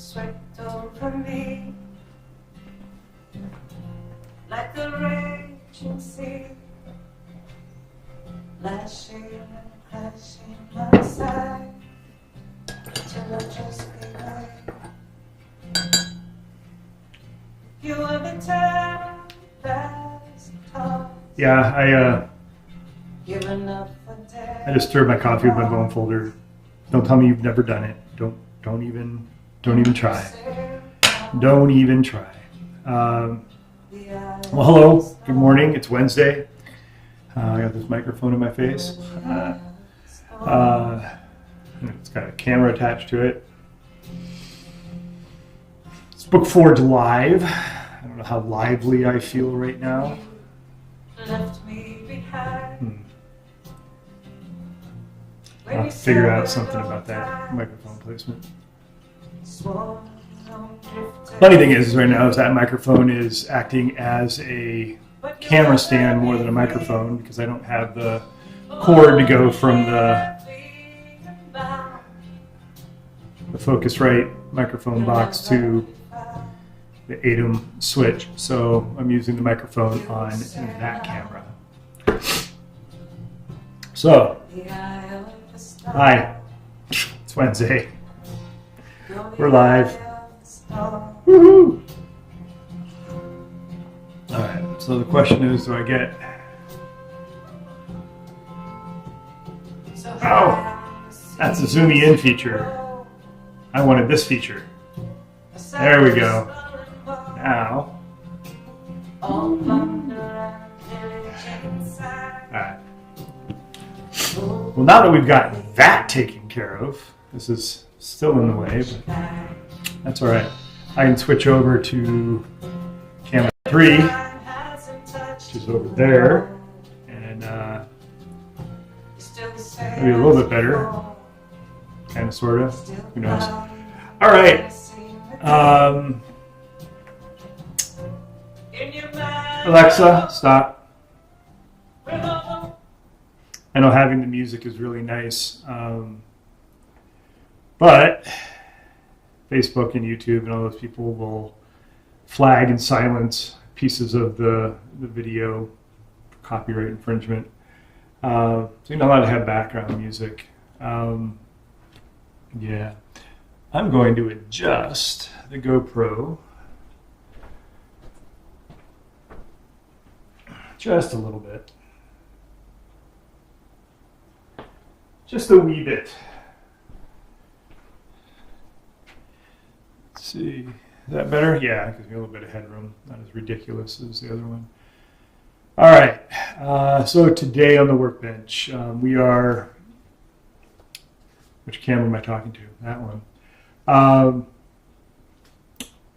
swept over me like the raging sea, lashing and crashing my side till I just gave way. You were the tempest tossed. Yeah, I just stirred my coffee with my bone folder. Don't tell me you've never done it. Don't even try. Don't even try. Well, hello. Good morning. It's Wednesday. I got this microphone in my face. It's got a camera attached to it. It's BOOKFORGE Live. I don't know how lively I feel right now. Left me behind. I'll have to figure out something about that microphone placement. Funny thing is right now is that microphone is acting as a camera stand more than a microphone because I don't have the cord to go from the Focusrite microphone box to the ATEM switch. So I'm using the microphone on that camera. So, hi, it's Wednesday. We're live. Woohoo! Alright, so the question is, do I get... Oh, that's the zoomy in feature. I wanted this feature. There we go. Now. Alright. Well, now that we've got that taken care of, this is still in the way, but that's all right. I can switch over to camera 3, which is over there, and maybe a little bit better, kind of, sort of. Who knows? All right. Alexa, stop. I know having the music is really nice, but Facebook and YouTube and all those people will flag and silence pieces of the video for copyright infringement. So you're not allowed to have background music. Yeah, I'm going to adjust the GoPro just a little bit. Just a wee bit. Let's see. Is that better? Yeah, it gives me a little bit of headroom. Not as ridiculous as the other one. All right. So today on the workbench, we are... Which camera am I talking to? That one.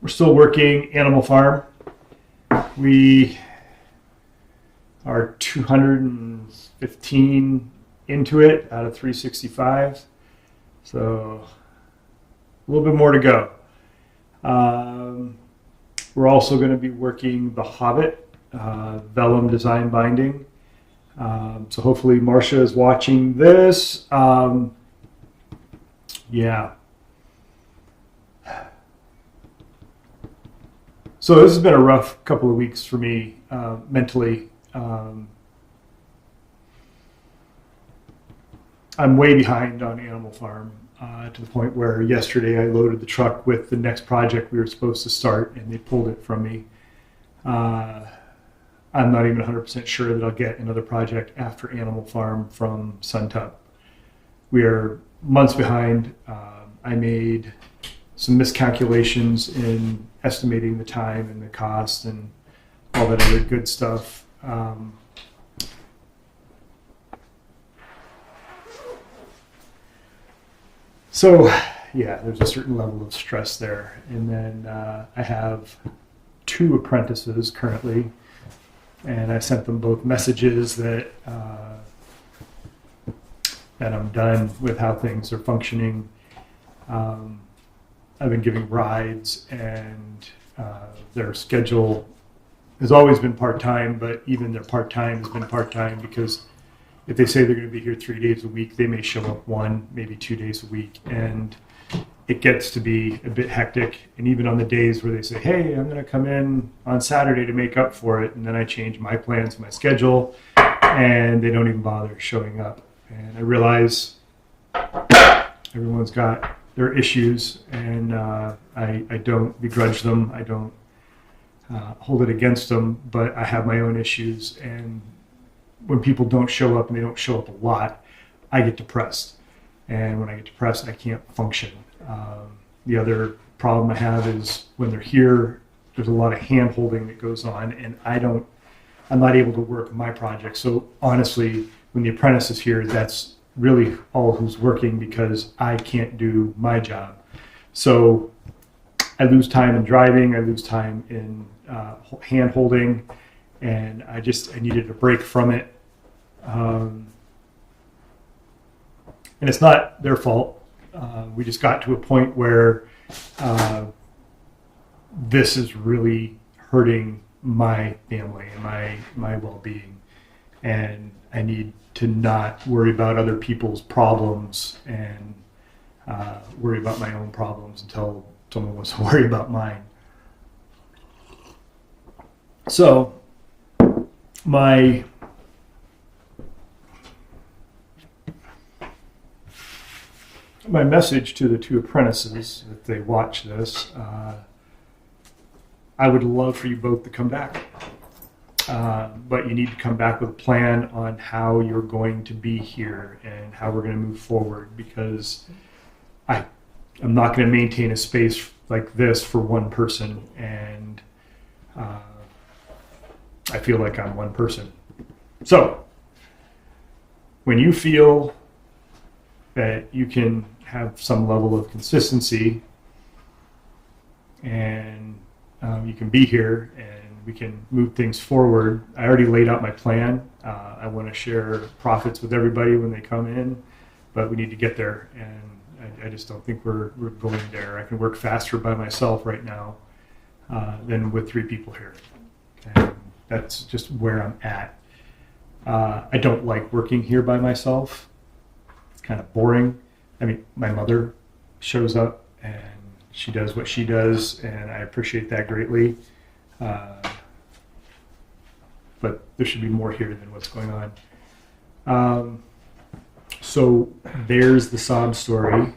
We're still working Animal Farm. We are 215 into it out of 365, so a little bit more to go. We're also going to be working the Hobbit vellum design binding, so hopefully Marcia is watching this. Yeah, so this has been a rough couple of weeks for me mentally. I'm way behind on Animal Farm to the point where yesterday I loaded the truck with the next project we were supposed to start and they pulled it from me. I'm not even 100% sure that I'll get another project after Animal Farm from Suntop. We are months behind. I made some miscalculations in estimating the time and the cost and all that other good stuff. So, yeah, there's a certain level of stress there. And then I have 2 apprentices currently, and I sent them both messages that I'm done with how things are functioning. I've been giving rides, and their schedule has always been part-time, but even their part-time has been part-time because if they say they're going to be here 3 days a week, they may show up 1, maybe 2 days a week. And it gets to be a bit hectic. And even on the days where they say, hey, I'm going to come in on Saturday to make up for it, and then I change my plans, my schedule, and they don't even bother showing up. And I realize everyone's got their issues, and I don't begrudge them. I don't hold it against them, but I have my own issues. And when people don't show up, and they don't show up a lot, I get depressed. And when I get depressed, I can't function. The other problem I have is when they're here, there's a lot of hand holding that goes on, and I'm not able to work my project. So honestly, when the apprentice is here, that's really all who's working, because I can't do my job. So I lose time in driving, I lose time in hand holding, and I needed a break from it. And it's not their fault. We just got to a point where this is really hurting my family and my well-being, and I need to not worry about other people's problems and worry about my own problems until someone wants to worry about mine. So my message to the two apprentices, if they watch this, I would love for you both to come back. But you need to come back with a plan on how you're going to be here and how we're going to move forward, because I'm not going to maintain a space like this for one person, and I feel like I'm one person. So when you feel that you can have some level of consistency, and you can be here and we can move things forward. I already laid out my plan. I want to share profits with everybody when they come in, but we need to get there, and I just don't think we're going there. I can work faster by myself right now than with 3 people here, and that's just where I'm at. I don't like working here by myself. It's kind of boring. I mean, my mother shows up and she does what she does, and I appreciate that greatly. But there should be more here than what's going on. So there's the sob story.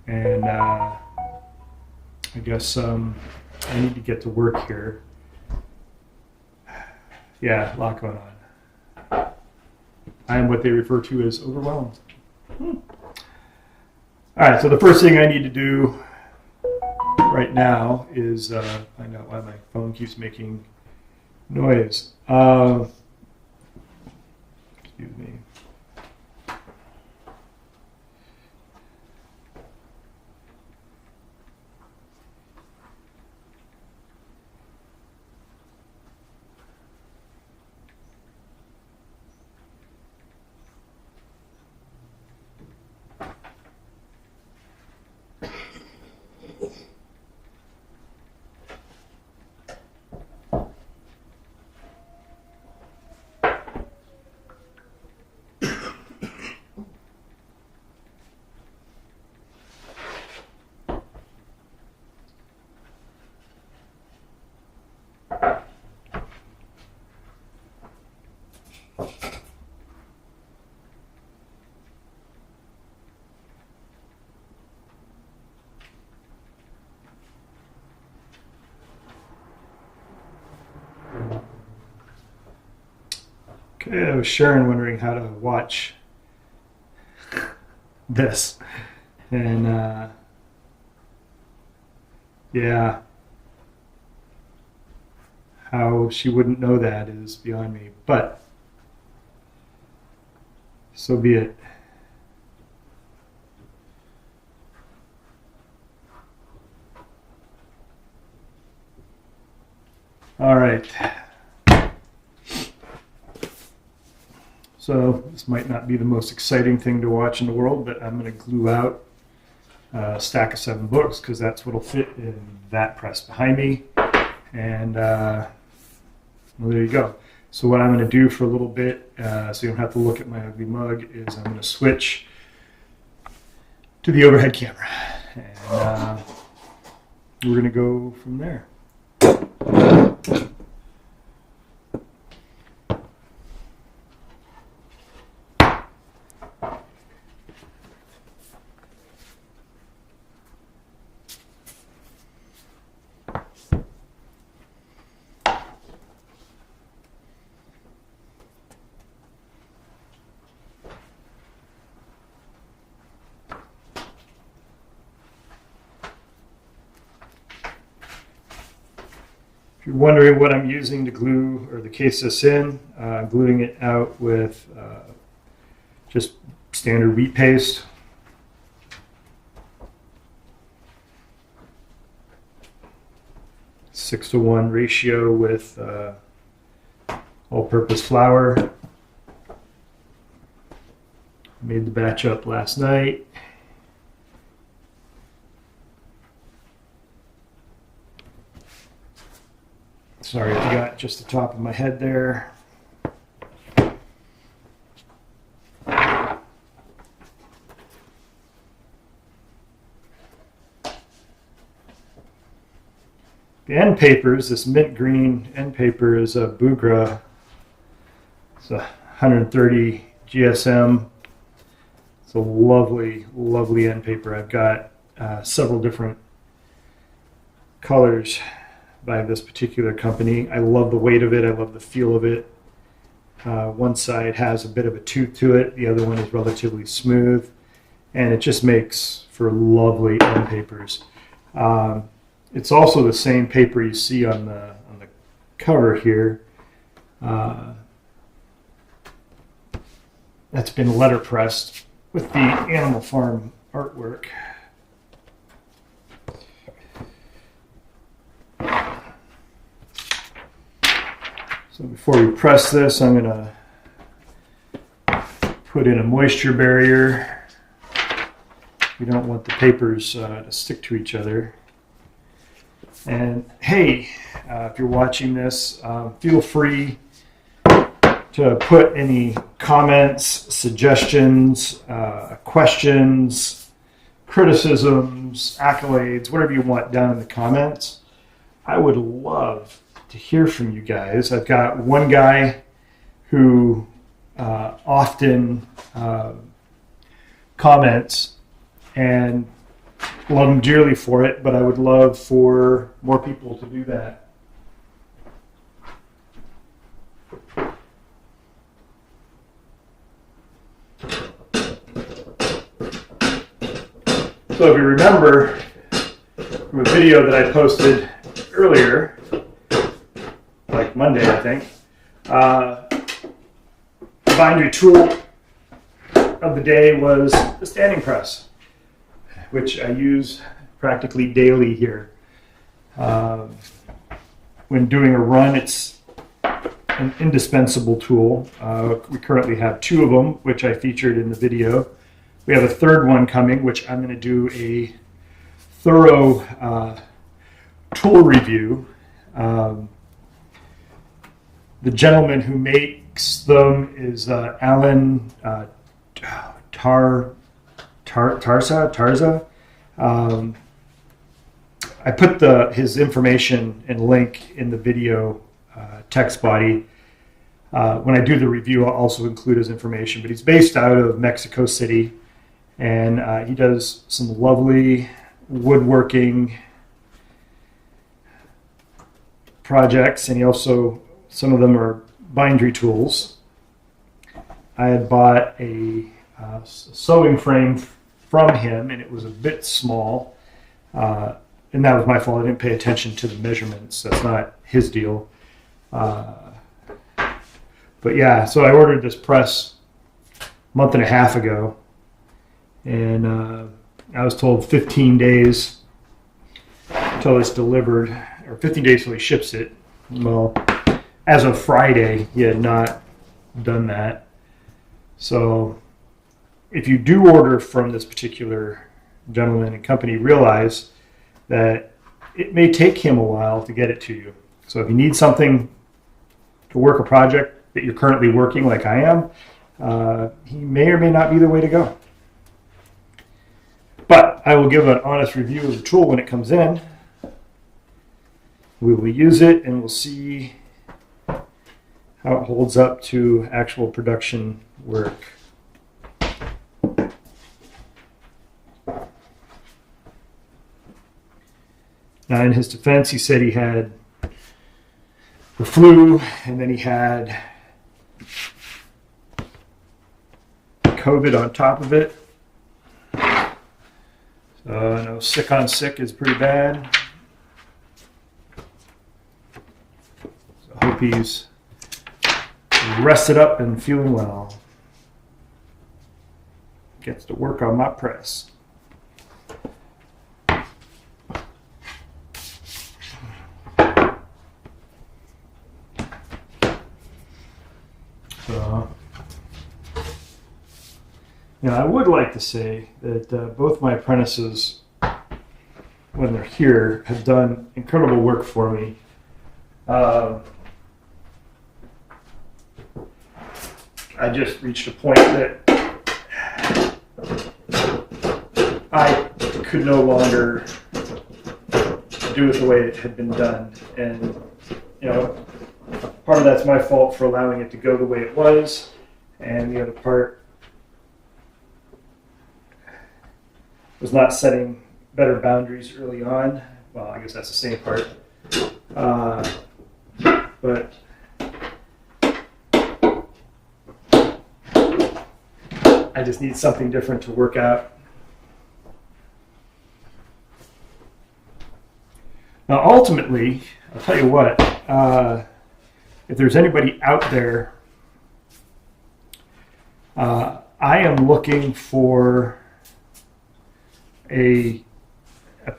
And I guess I need to get to work here. Yeah, a lot going on. I am what they refer to as overwhelmed. All right, so the first thing I need to do right now is find out why my phone keeps making noise. Excuse me. Okay, I was Sharon wondering how to watch this, and yeah, how she wouldn't know that is beyond me, but so be it. All right. So this might not be the most exciting thing to watch in the world, but I'm going to glue out a stack of 7 books because that's what will fit in that press behind me. And well, there you go. So what I'm going to do for a little bit, so you don't have to look at my ugly mug, is I'm going to switch to the overhead camera. And we're going to go from there. If you're wondering what I'm using to glue or the case this in, I'm gluing it out with just standard wheat paste. Six to 1 ratio with all-purpose flour. Made the batch up last night. Sorry, I got just the top of my head there. The end papers, this mint green end paper is a Bugra. It's a 130 GSM. It's a lovely, lovely end paper. I've got several different colors by this particular company. I love the weight of it. I love the feel of it. One side has a bit of a tooth to it. The other one is relatively smooth. And it just makes for lovely end papers. It's also the same paper you see on the cover here. That's been letterpressed with the Animal Farm artwork. So before we press this, I'm going to put in a moisture barrier. We don't want the papers to stick to each other. And hey, if you're watching this, feel free to put any comments, suggestions, questions, criticisms, accolades, whatever you want down in the comments. I would love to hear from you guys. I've got one guy who often comments, and love him dearly for it, but I would love for more people to do that. So if you remember from a video that I posted earlier, like Monday, I think, the bindery tool of the day was the standing press, which I use practically daily here. When doing a run, it's an indispensable tool. We currently have 2 of them, which I featured in the video. We have a 3rd one coming, which I'm going to do a thorough tool review. The gentleman who makes them is Alan Tarza. I put his information and link in the video text body. When I do the review, I'll also include his information, but he's based out of Mexico City, and he does some lovely woodworking projects, and he also, some of them are bindery tools. I had bought a sewing frame from him, and it was a bit small, and that was my fault. I didn't pay attention to the measurements. That's not his deal. But yeah, so I ordered this press a month and a half ago, and I was told 15 days until it's delivered, or 15 days till he ships it. Well, as of Friday, he had not done that. So if you do order from this particular gentleman and company, realize that it may take him a while to get it to you. So if you need something to work a project that you're currently working like I am, he may or may not be the way to go. But I will give an honest review of the tool when it comes in. We will use it and we'll see how it holds up to actual production work. Now, in his defense, he said he had the flu and then he had COVID on top of it. So I know sick on sick is pretty bad. So I hope he's rested up and feeling well. Gets to work on my press. So, I would like to say that both my apprentices, when they're here, have done incredible work for me. I just reached a point that I could no longer do it the way it had been done. And, part of that's my fault for allowing it to go the way it was. And the other part was not setting better boundaries early on. Well, I guess that's the same part. But I just need something different to work out. Now, ultimately, I'll tell you what, if there's anybody out there, I am looking for a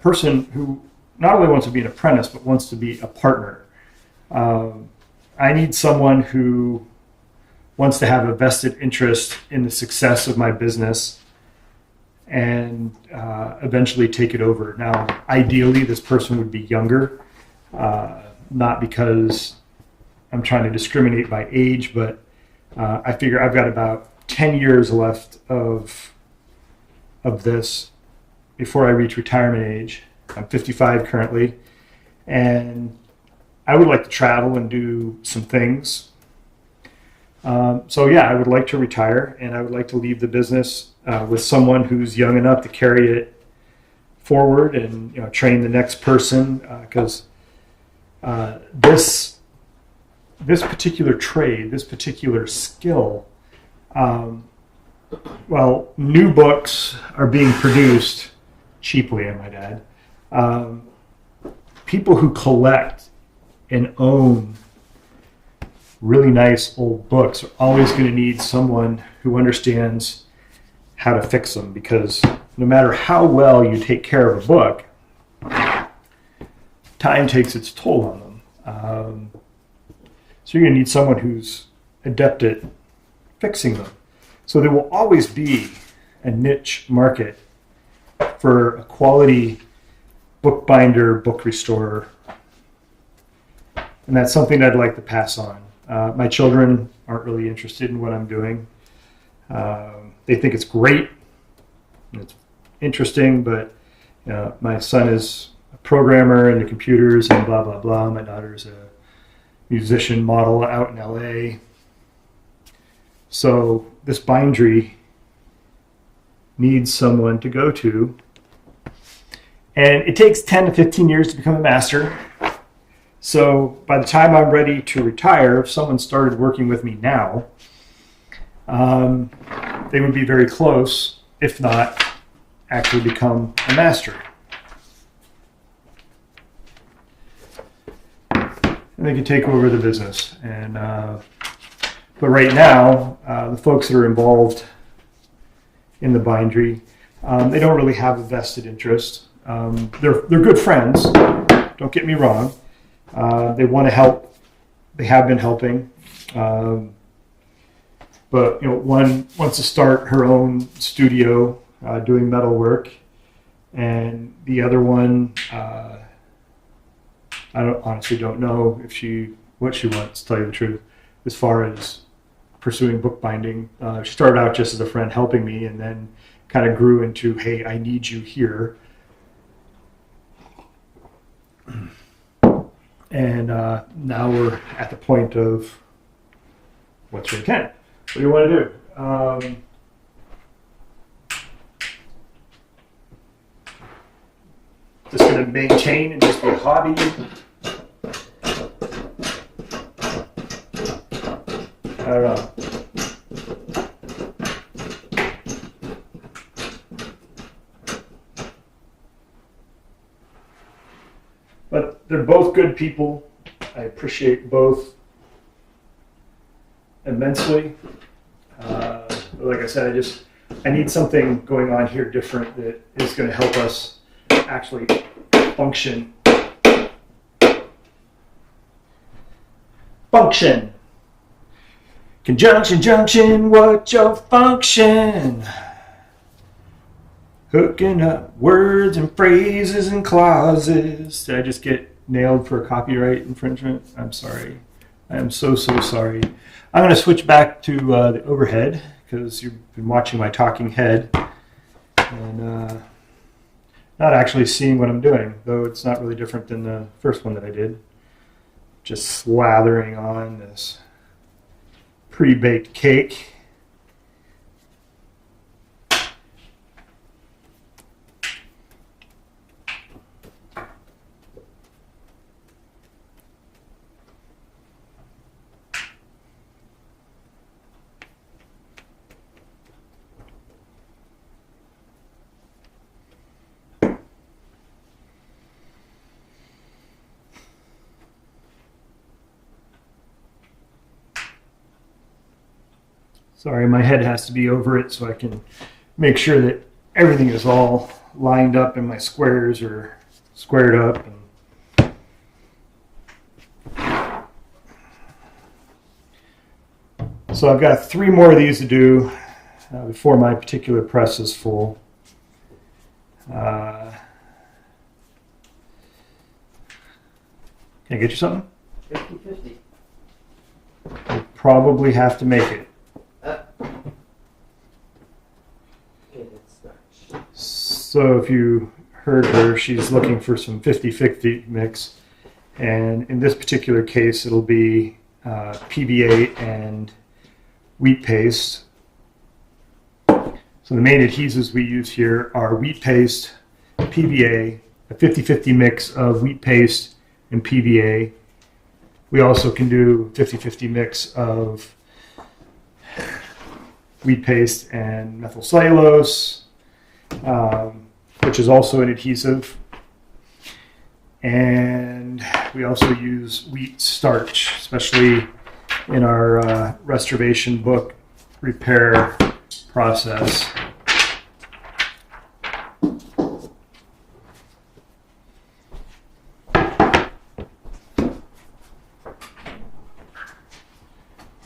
person who not only wants to be an apprentice, but wants to be a partner. I need someone who wants to have a vested interest in the success of my business and eventually take it over. Now, ideally, this person would be younger, not because I'm trying to discriminate by age, but I figure I've got about 10 years left of this before I reach retirement age. I'm 55 currently, and I would like to travel and do some things. So yeah, I would like to retire, and I would like to leave the business with someone who's young enough to carry it forward and train the next person, because this particular trade, this particular skill, new books are being produced cheaply, I might add. People who collect and own really nice old books are always going to need someone who understands how to fix them, because no matter how well you take care of a book, time takes its toll on them. So you're going to need someone who's adept at fixing them. So there will always be a niche market for a quality bookbinder, book restorer. And that's something I'd like to pass on. My children aren't really interested in what I'm doing. They think it's great, and it's interesting, but my son is a programmer into computers and blah, blah, blah. My daughter's a musician model out in LA. So this bindery needs someone to go to. And it takes 10 to 15 years to become a master. So by the time I'm ready to retire, if someone started working with me now, they would be very close, if not actually become a master. And they can take over the business. And but right now, the folks that are involved in the bindery, they don't really have a vested interest. They're good friends. Don't get me wrong. They want to help. They have been helping. But one wants to start her own studio doing metal work, and the other one, I honestly don't know what she wants, to tell you the truth, as far as pursuing bookbinding. She started out just as a friend helping me, and then kind of grew into, hey, I need you here. And now we're at the point of, what's your intent? What do you want to do? Just going to maintain and just be a hobby. I don't know. But they're both good people. I appreciate both immensely. Like I said, I need something going on here different that is going to help us actually function. Function. Conjunction, junction, what's your function? Hooking up words and phrases and clauses. Did I just get nailed for a copyright infringement? I'm sorry. I am so sorry. I'm going to switch back to the overhead because you've been watching my talking head and not actually seeing what I'm doing, though it's not really different than the first one that I did. Just slathering on this pre-baked cake. Sorry, my head has to be over it so I can make sure that everything is all lined up and my squares are squared up. So I've got 3 more of these to do before my particular press is full. Can I get you something? 50-50. I'll probably have to make it. So if you heard her, she's looking for some 50-50 mix. And in this particular case, it'll be PBA and wheat paste. So the main adhesives we use here are wheat paste, PBA, a 50-50 mix of wheat paste and PBA. We also can do 50-50 mix of wheat paste and methyl cellulose, which is also an adhesive. And we also use wheat starch, especially in our restoration book repair process.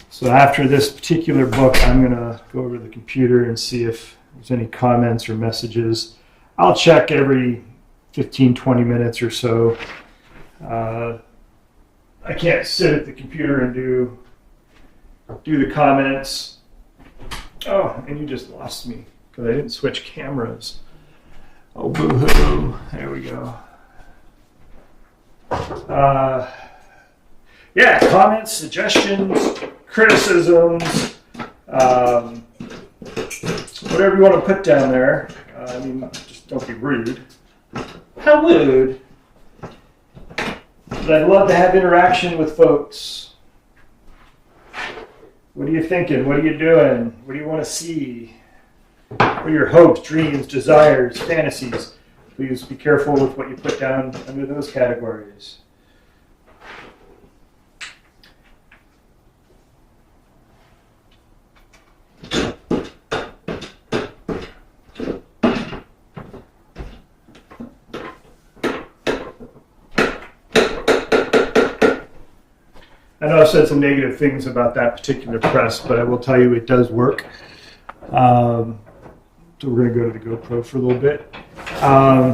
So after this particular book, I'm going to go over to the computer and see if there's any comments or messages. I'll check every 15-20 minutes or so. I can't sit at the computer and do the comments. Oh, and you just lost me because I didn't switch cameras. Oh, boo-hoo. There we go. Yeah, comments, suggestions, criticisms, whatever you want to put down there. I mean, just don't be rude. How rude? But I'd love to have interaction with folks. What are you thinking? What are you doing? What do you want to see? What are your hopes, dreams, desires, fantasies? Please be careful with what you put down under those categories. I know I've said some negative things about that particular press, but I will tell you it does work. So we're going to go to the GoPro for a little bit. I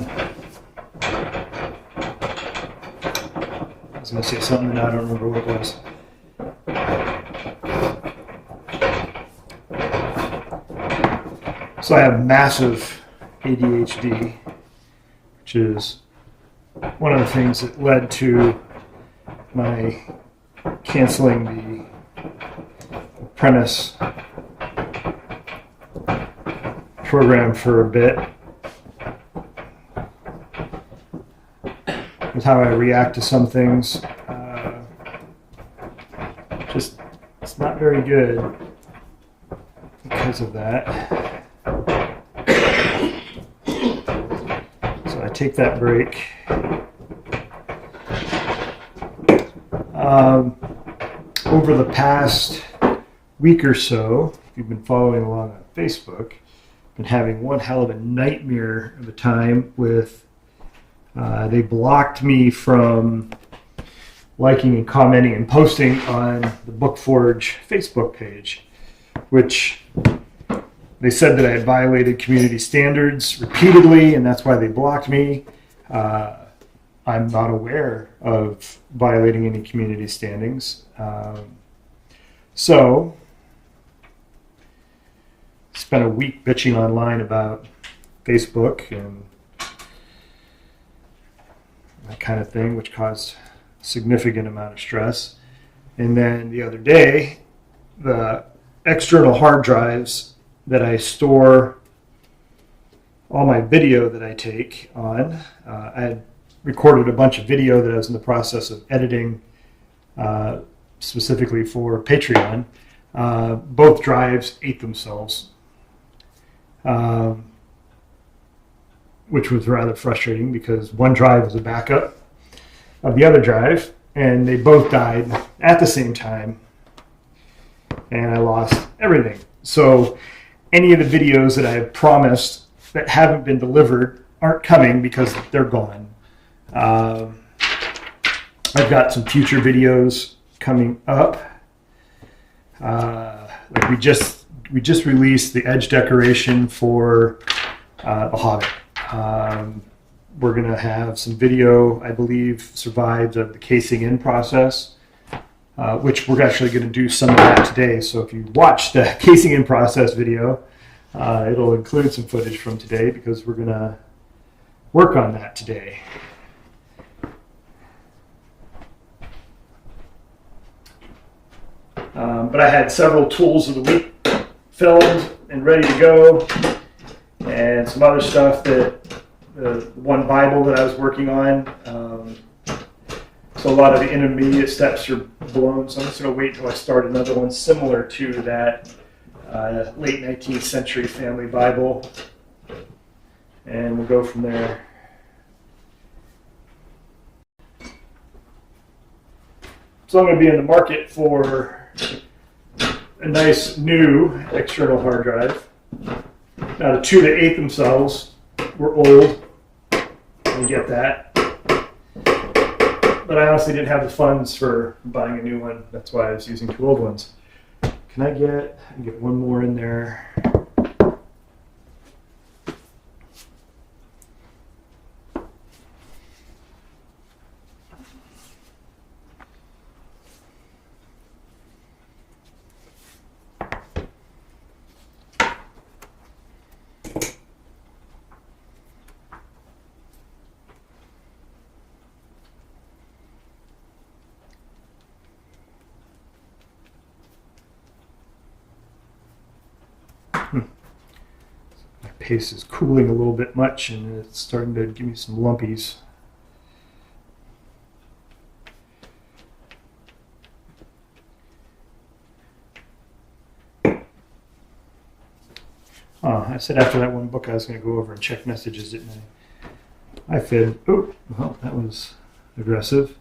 was going to say something and I don't remember what it was. So I have massive ADHD, which is one of the things that led to my canceling the apprentice program for a bit. With how I react to some things, just it's not very good because of that. So I take that break. Over the past week or so, if you've been following along on Facebook, I've been having one hell of a nightmare of a time with they blocked me from liking and commenting and posting on the BookForge Facebook page, which they said that I had violated community standards repeatedly, and that's why they blocked me. I'm not aware of violating any community standings. So, spent a week bitching online about Facebook and that kind of thing, which caused a significant amount of stress. And then the other day, the external hard drives that I store all my video that I take on, I had recorded a bunch of video that I was in the process of editing specifically for Patreon. Both drives ate themselves, which was rather frustrating because one drive was a backup of the other drive, and they both died at the same time, and I lost everything. So any of the videos that I have promised that haven't been delivered aren't coming because they're gone. I've got some future videos coming up. Like we just released the edge decoration for the Hobbit. We're gonna have some video, I believe, survived of the casing in process, which we're actually gonna do some of that today. So if you watch the casing in process video, it'll include some footage from today because we're gonna work on that today. But I had several tools of the week filmed and ready to go, and some other stuff that the one Bible that I was working on. So a lot of the intermediate steps are blown, so I'm just going to wait until I start another one similar to that late 19th century family Bible, and we'll go from there. So I'm going to be in the market for a nice new external hard drive. Now the two that ate themselves were old. I get that. But I honestly didn't have the funds for buying a new one. That's why I was using two old ones. Can I get one more in there? My paste is cooling a little bit much, and it's starting to give me some lumpies. I said after that one book I was going to go over and check messages, didn't I? I fid. Oh, well, that was aggressive.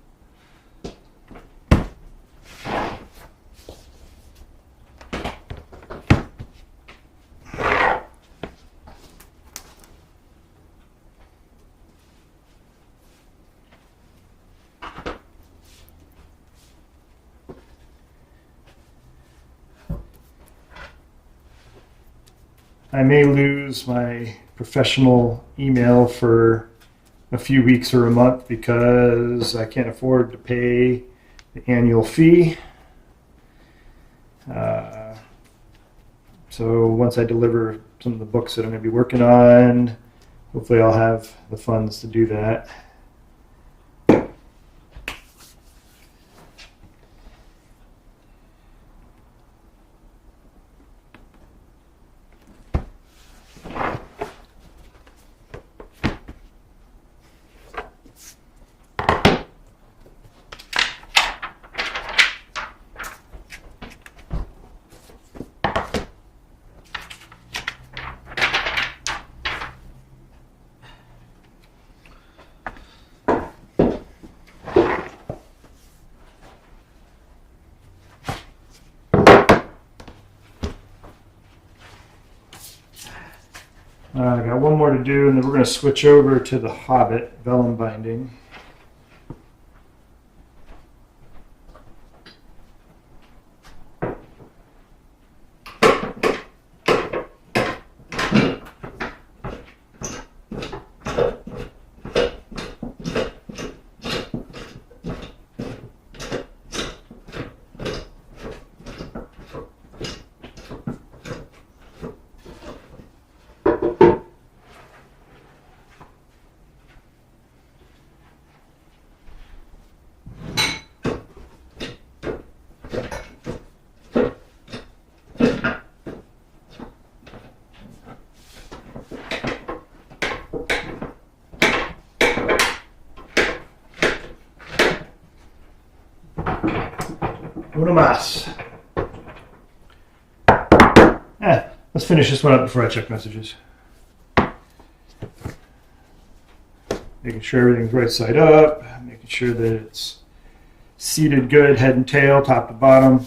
I may lose my professional email for a few weeks or a month because I can't afford to pay the annual fee. So once I deliver some of the books that I'm going to be working on. Hopefully I'll have the funds to do that. I got one more to do, and then we're going to switch over to the Hobbit vellum binding. Uno más. Let's finish this one up before I check messages. Making sure everything's right side up, making sure that it's seated good, head and tail, top to bottom.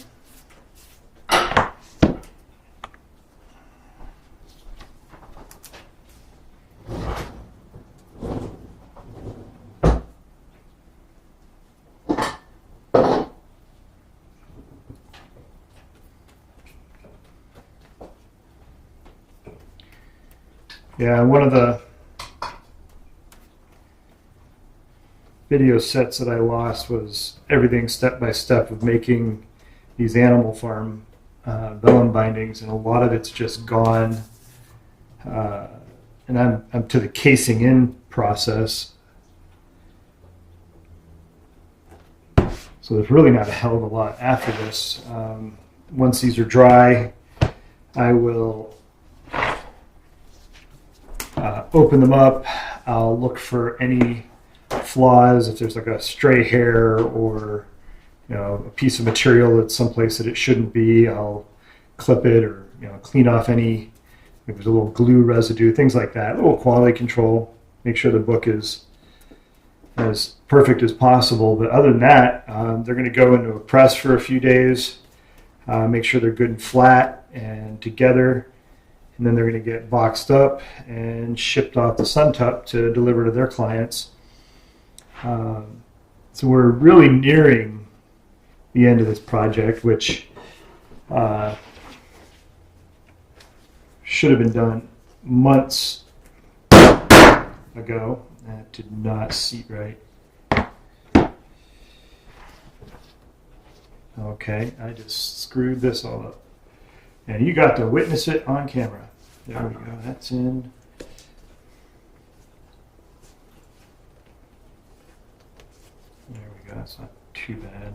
Yeah, one of the video sets that I lost was everything step by step of making these Animal Farm vellum bindings, and a lot of it's just gone. And I'm to the casing in process, so there's really not a hell of a lot after this. Once these are dry, I will open them up. I'll look for any flaws, if there's like a stray hair or a piece of material that's someplace that it shouldn't be. I'll clip it, or clean off any, if there's a little glue residue, things like that. A little quality control, make sure the book is as perfect as possible. But other than that, they're going to go into a press for a few days, make sure they're good and flat and together. And then they're going to get boxed up and shipped off to Suntup to deliver to their clients. So we're really nearing the end of this project, which should have been done months ago. That did not seat right. Okay, I just screwed this all up. And you got to witness it on camera. There we go, that's in. There we go, that's not too bad.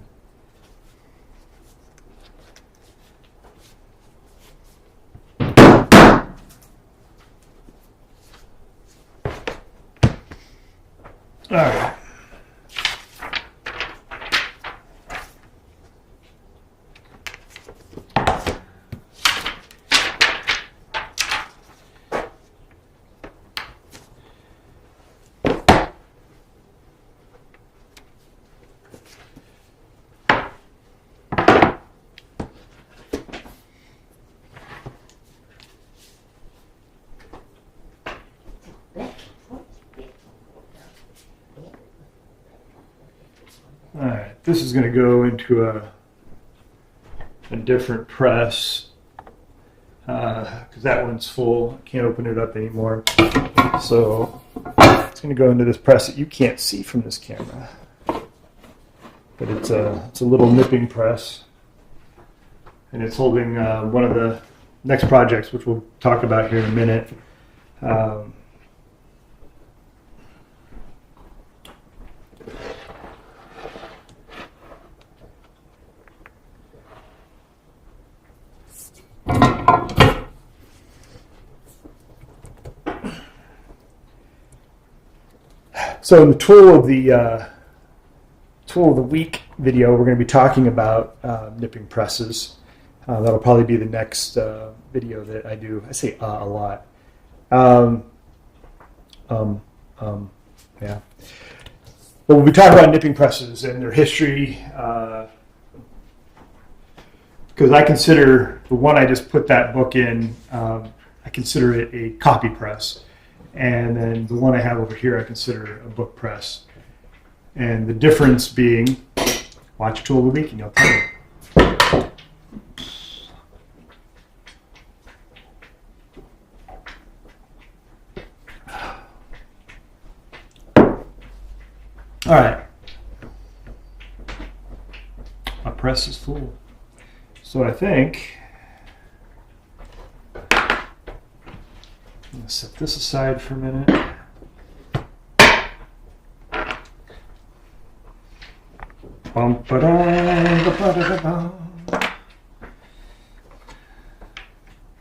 All right. All right, this is going to go into a different press because that one's full. I can't open it up anymore. So it's going to go into this press that you can't see from this camera, but it's a little nipping press, and it's holding one of the next projects, which we'll talk about here in a minute. So in the tool of the week video, we're going to be talking about nipping presses. That'll probably be the next video that I do. I say a lot. Yeah. But we'll be talking about nipping presses and their history, because I consider the one I just put that book in, I consider it a copy press. And then the one I have over here, I consider a book press. And the difference being, watch Tool of the Week and you'll tell me. All right. My press is full. So I think I'm going to set this aside for a minute.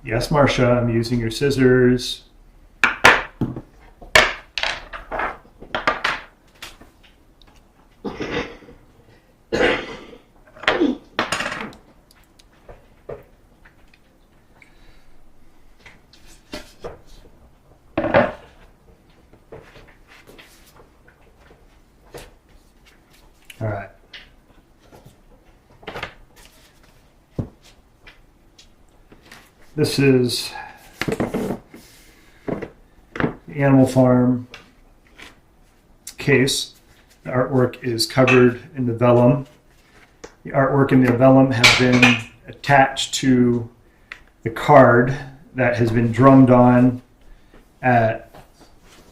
Yes, Marcia, I'm using your scissors. All right. This is the Animal Farm case. The artwork is covered in the vellum. The artwork in the vellum has been attached to the card that has been drummed on at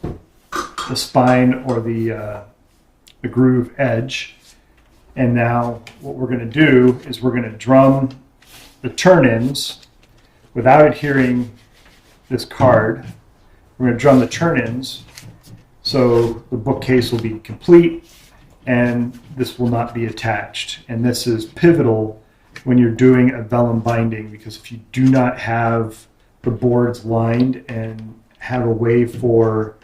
the spine or the groove edge. And now what we're going to do is we're going to drum the turn-ins without adhering this card. We're going to drum the turn-ins so the bookcase will be complete and this will not be attached. And this is pivotal when you're doing a vellum binding, because if you do not have the boards lined and have a way for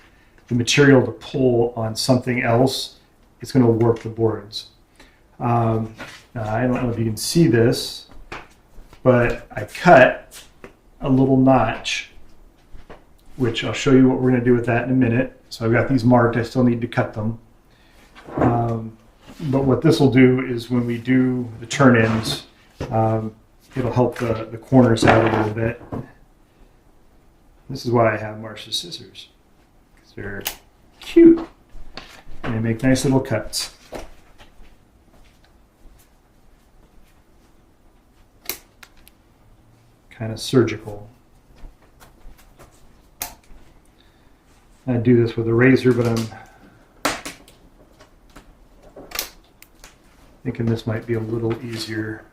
the material to pull on something else, it's going to warp the boards. Now, I don't know if you can see this, but I cut a little notch, which I'll show you what we're going to do with that in a minute. So I've got these marked. I still need to cut them. But what this will do is when we do the turn-ins, it'll help the corners out a little bit. This is why I have Marcia's scissors, because they're cute and they make nice little cuts. Kind of surgical. I do this with a razor, but I'm thinking this might be a little easier.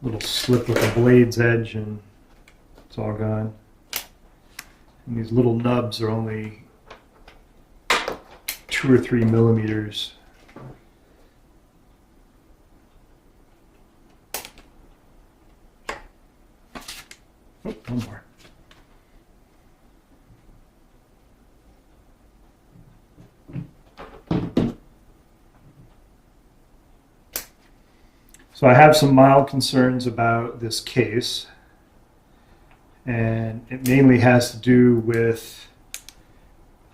Little slip with the blade's edge and it's all gone. And these little nubs are only 2 or 3 millimeters. Oh, one more. So I have some mild concerns about this case, and it mainly has to do with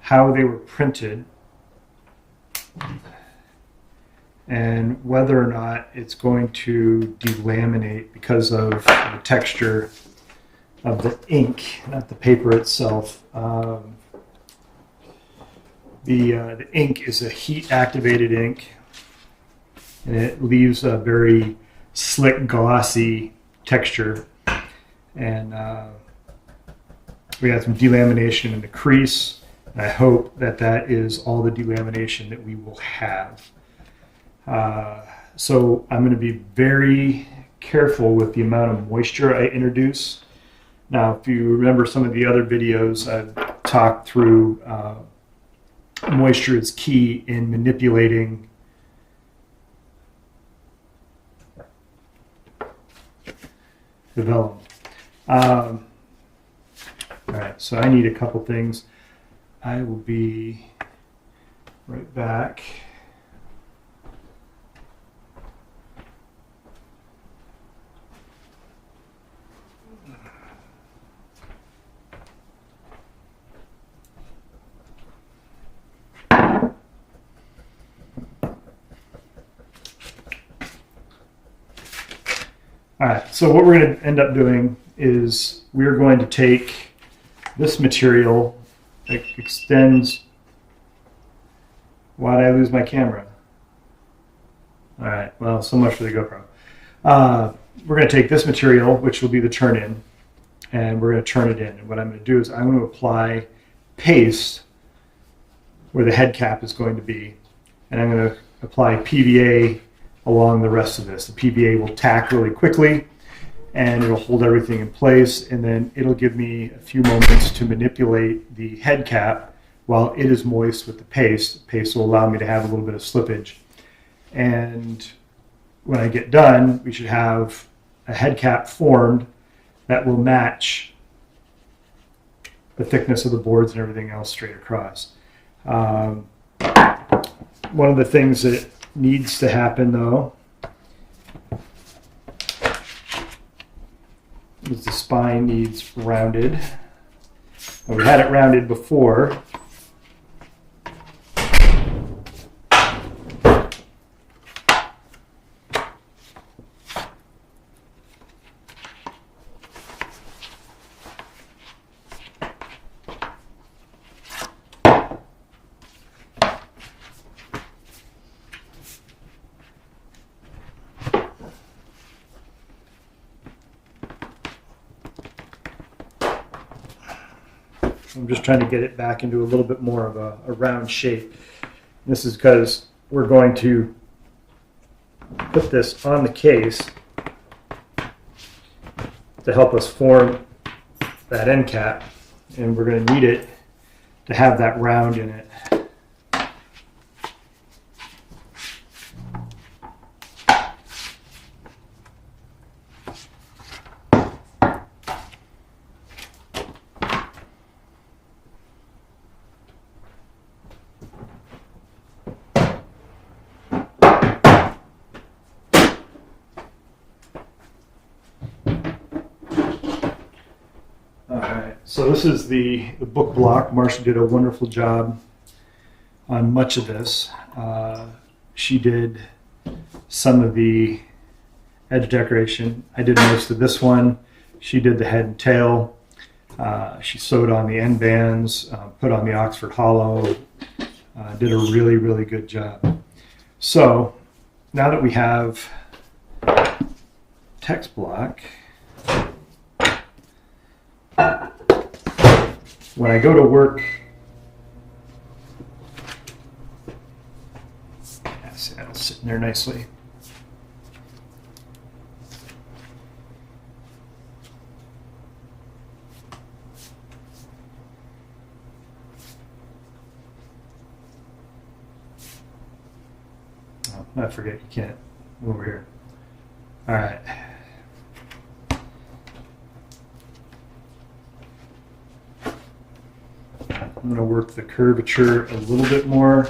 how they were printed and whether or not it's going to delaminate because of the texture of the ink, not the paper itself. The ink is a heat-activated ink, and it leaves a very slick, glossy texture. And we had some delamination in the crease, and I hope that that is all the delamination that we will have. So I'm going to be very careful with the amount of moisture I introduce. Now, if you remember some of the other videos, I've talked through moisture is key in manipulating the vellum. All right, so I need a couple things. I will be right back. All right, so what we're going to end up doing is we're going to take this material that extends. Why did I lose my camera? All right, well, so much for the GoPro. We're going to take this material, which will be the turn-in, and we're going to turn it in. And what I'm going to do is I'm going to apply paste where the head cap is going to be, and I'm going to apply PVA along the rest of this. The PVA will tack really quickly and it'll hold everything in place, and then it'll give me a few moments to manipulate the head cap while it is moist with the paste. The paste will allow me to have a little bit of slippage. And when I get done, we should have a head cap formed that will match the thickness of the boards and everything else straight across. One of the things that needs to happen though is the spine needs rounded. Now, we had it rounded before. I'm just trying to get it back into a little bit more of a round shape. This is because we're going to put this on the case to help us form that end cap, and we're going to need it to have that round in it. So this is the book block. Marcia did a wonderful job on much of this. She did some of the edge decoration. I did most of this one. She did the head and tail. She sewed on the end bands, put on the Oxford Hollow, did a really, really good job. So now that we have text block, when I go to work, see, that'll sit in there nicely. Oh, I forget, you can't over here. All right. I'm going to work the curvature a little bit more.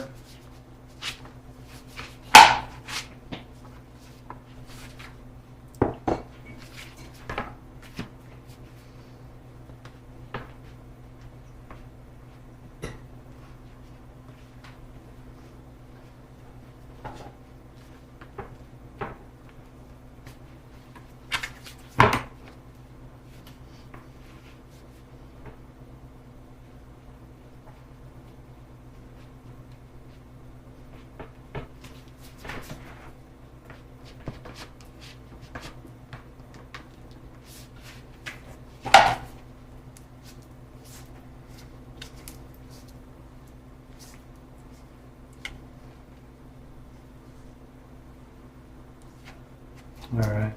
All right.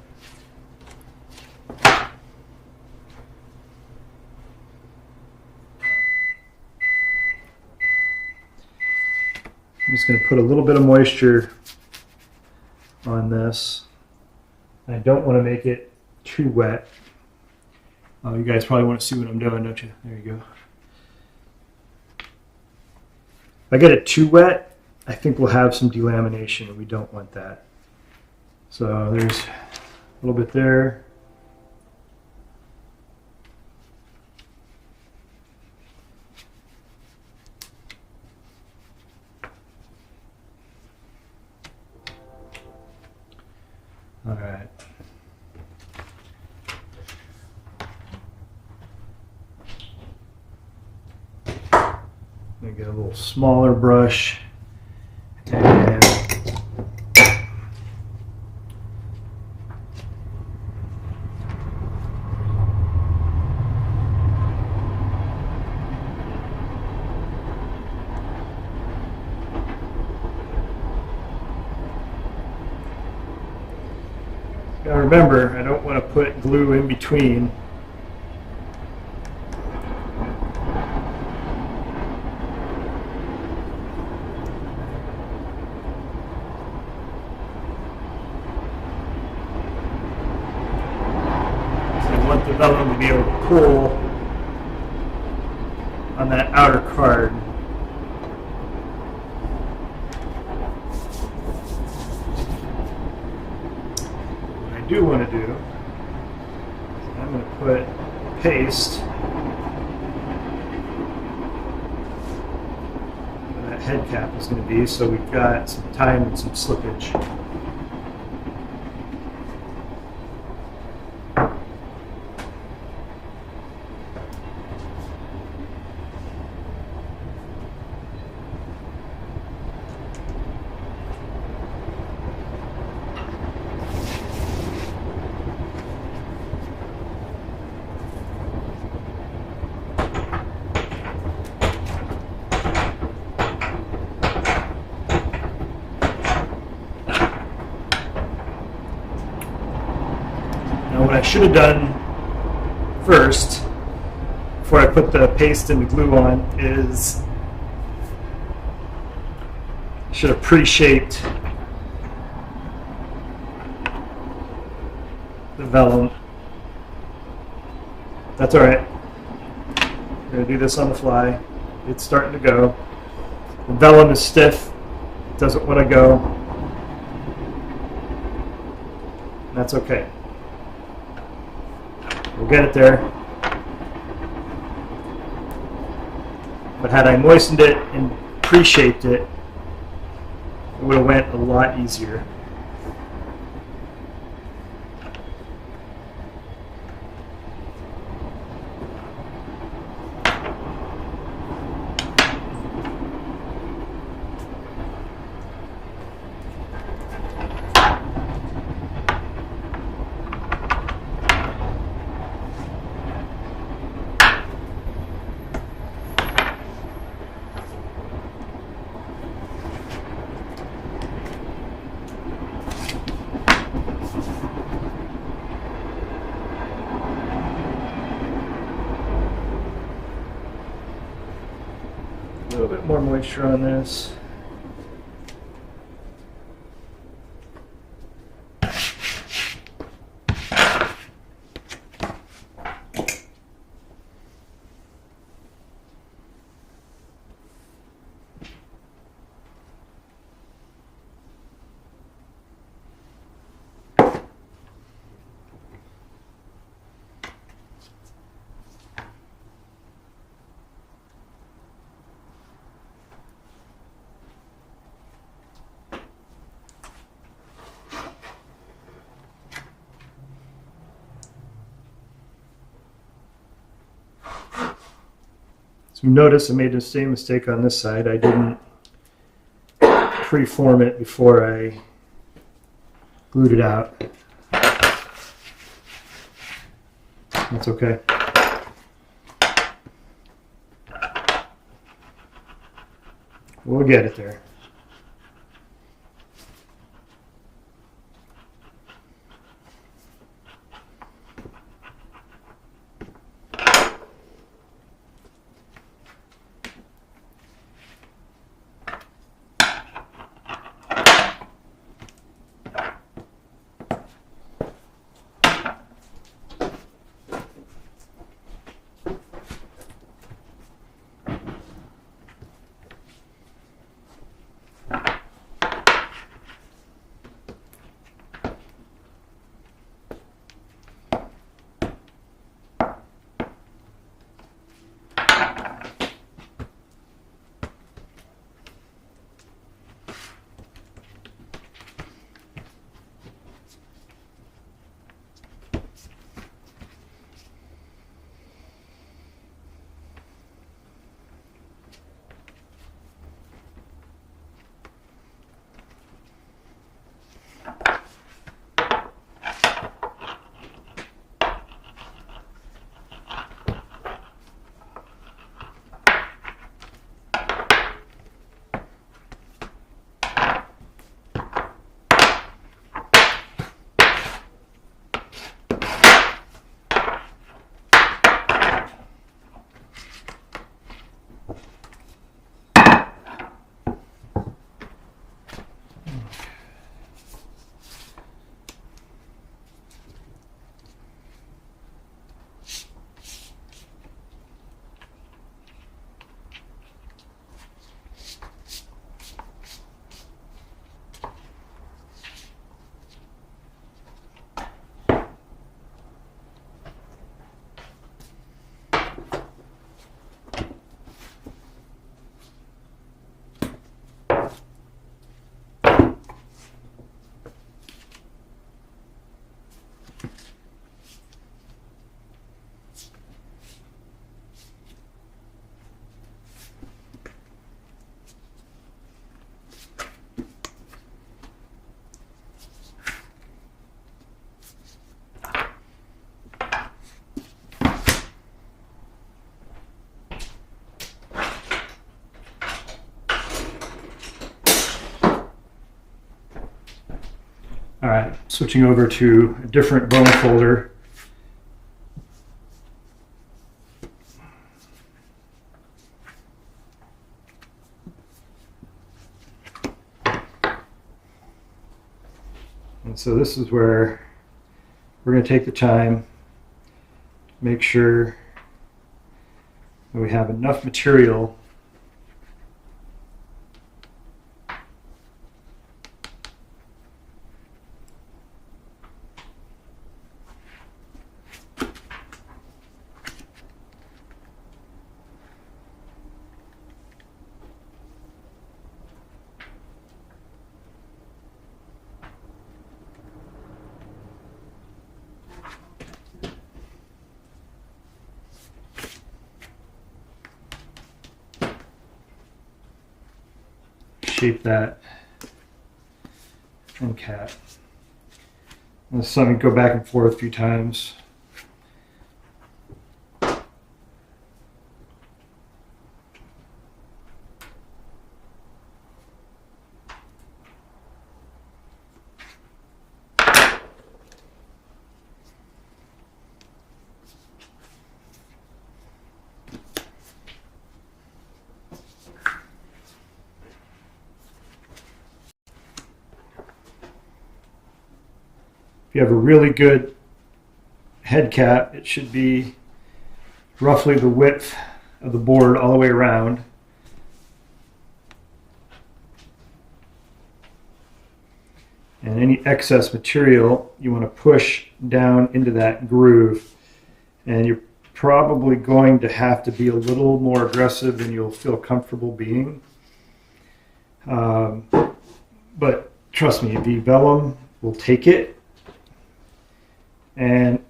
I'm just going to put a little bit of moisture on this. I don't want to make it too wet. Oh, you guys probably want to see what I'm doing, don't you? There you go. If I get it too wet, I think we'll have some delamination, and we don't want that. So there's a little bit there. All right. I'm going to get a little smaller brush and now remember, I don't want to put glue in between. The vellum to be able to pull on that outer card. What I do want to do is I'm going to put paste where that head cap is going to be, so we've got some time and some slippage. What I should have done first, before I put the paste and the glue on, is I should have pre-shaped the vellum. That's all right. I'm going to do this on the fly. It's starting to go. The vellum is stiff. It doesn't want to go. That's okay. We'll get it there. But had I moistened it and pre-shaped it, it would have went a lot easier. A little bit more moisture on this. So notice I made the same mistake on this side. I didn't pre-form it before I glued it out. That's okay. We'll get it there. All right, switching over to a different bone folder. And so this is where we're going to take the time to make sure that we have enough material shape that drum cap. And this is something to go back and forth a few times. If you have a really good head cap, it should be roughly the width of the board all the way around. And any excess material you want to push down into that groove. And you're probably going to have to be a little more aggressive than you'll feel comfortable being. But trust me, the vellum will take it. And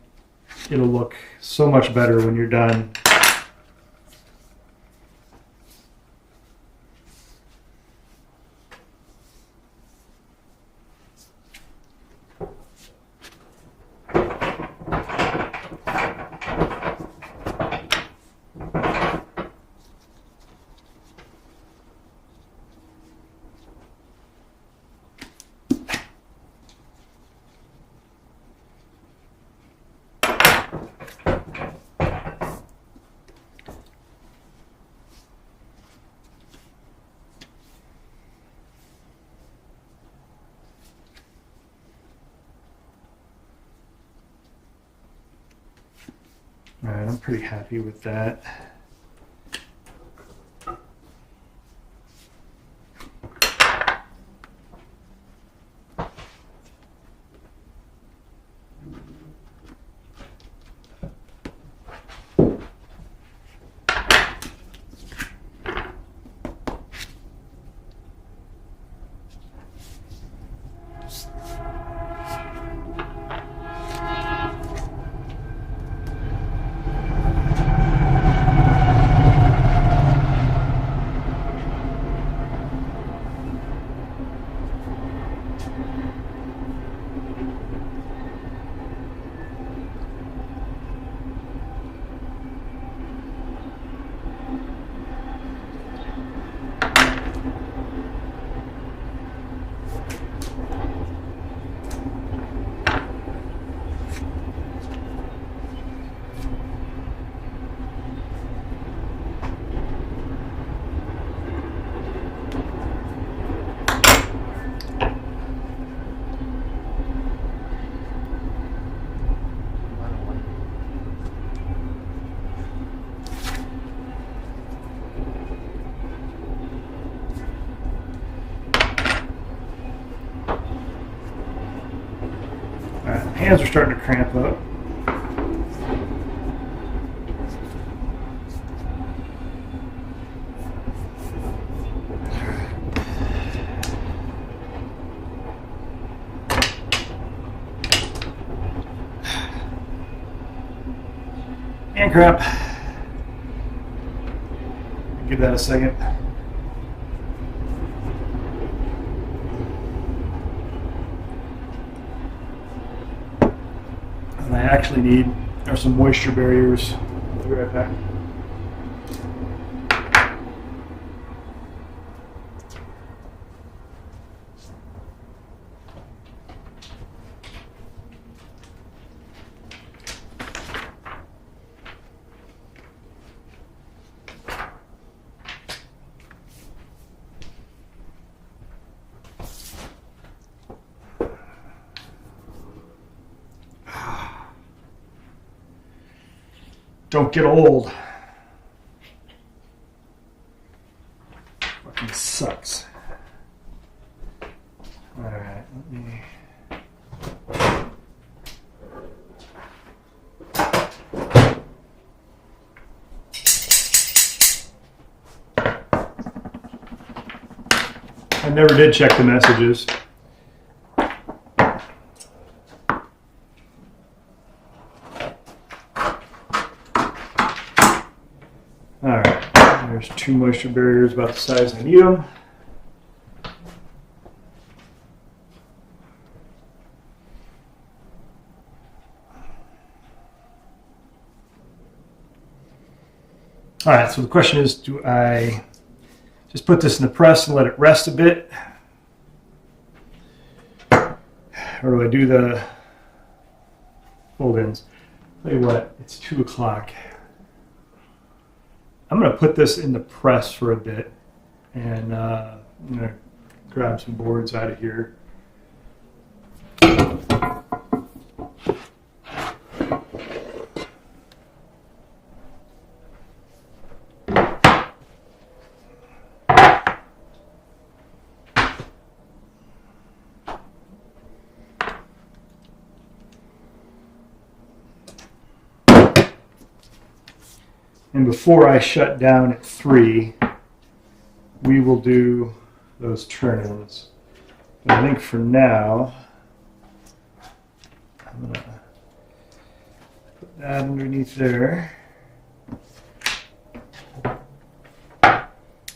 it'll look so much better when you're done. All right, I'm pretty happy with that. Hands are starting to cramp up. And cramp. Give that a second. And I actually need are some moisture barriers. I'll be right back. don't get old. Fucking sucks. All right, let me. I never did check the messages. All right, there's 2 moisture barriers about the size I need them. All right, so the question is, do I just put this in the press and let it rest a bit? Or do I do the fold-ins? Tell you what, it's 2 o'clock. I'm going to put this in the press for a bit, and I'm going to grab some boards out of here. And before I shut down at 3, we will do those turn-ins. But I think for now, I'm going to put that underneath there.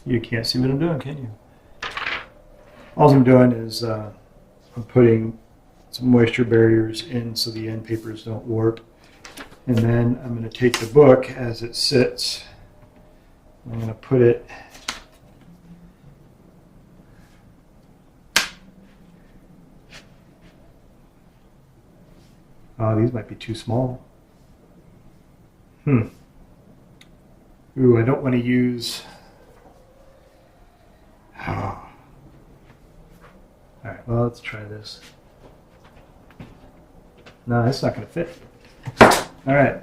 You can't see what I'm doing, can you? All I'm doing is I'm putting some moisture barriers in so the end papers don't warp. And then I'm going to take the book as it sits. I'm going to put it these might be too small. Ooh, I don't want to use. Oh. All right, well, let's try this. No, it's not going to fit. All right.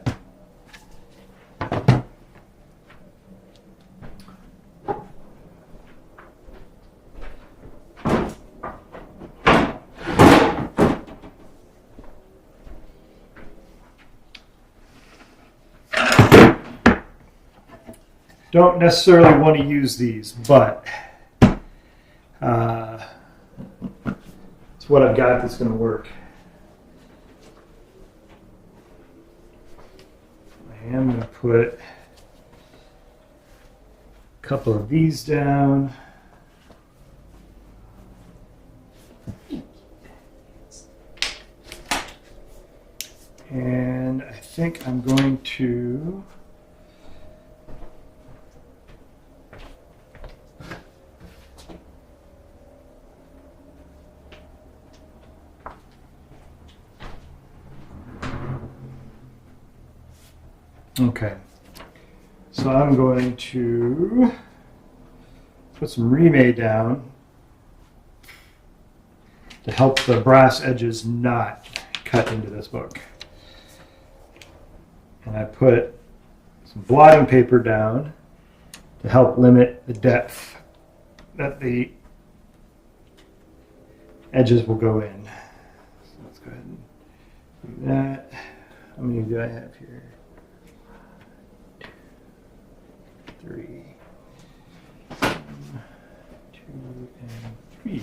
Don't necessarily want to use these, but it's what I've got that's going to work. I'm going to put a couple of these down. And I think I'm going to okay, so I'm going to put some remade down to help the brass edges not cut into this book. And I put some blotting paper down to help limit the depth that the edges will go in. So let's go ahead and do that. How many do I have here? 3, 1, 2, and 3.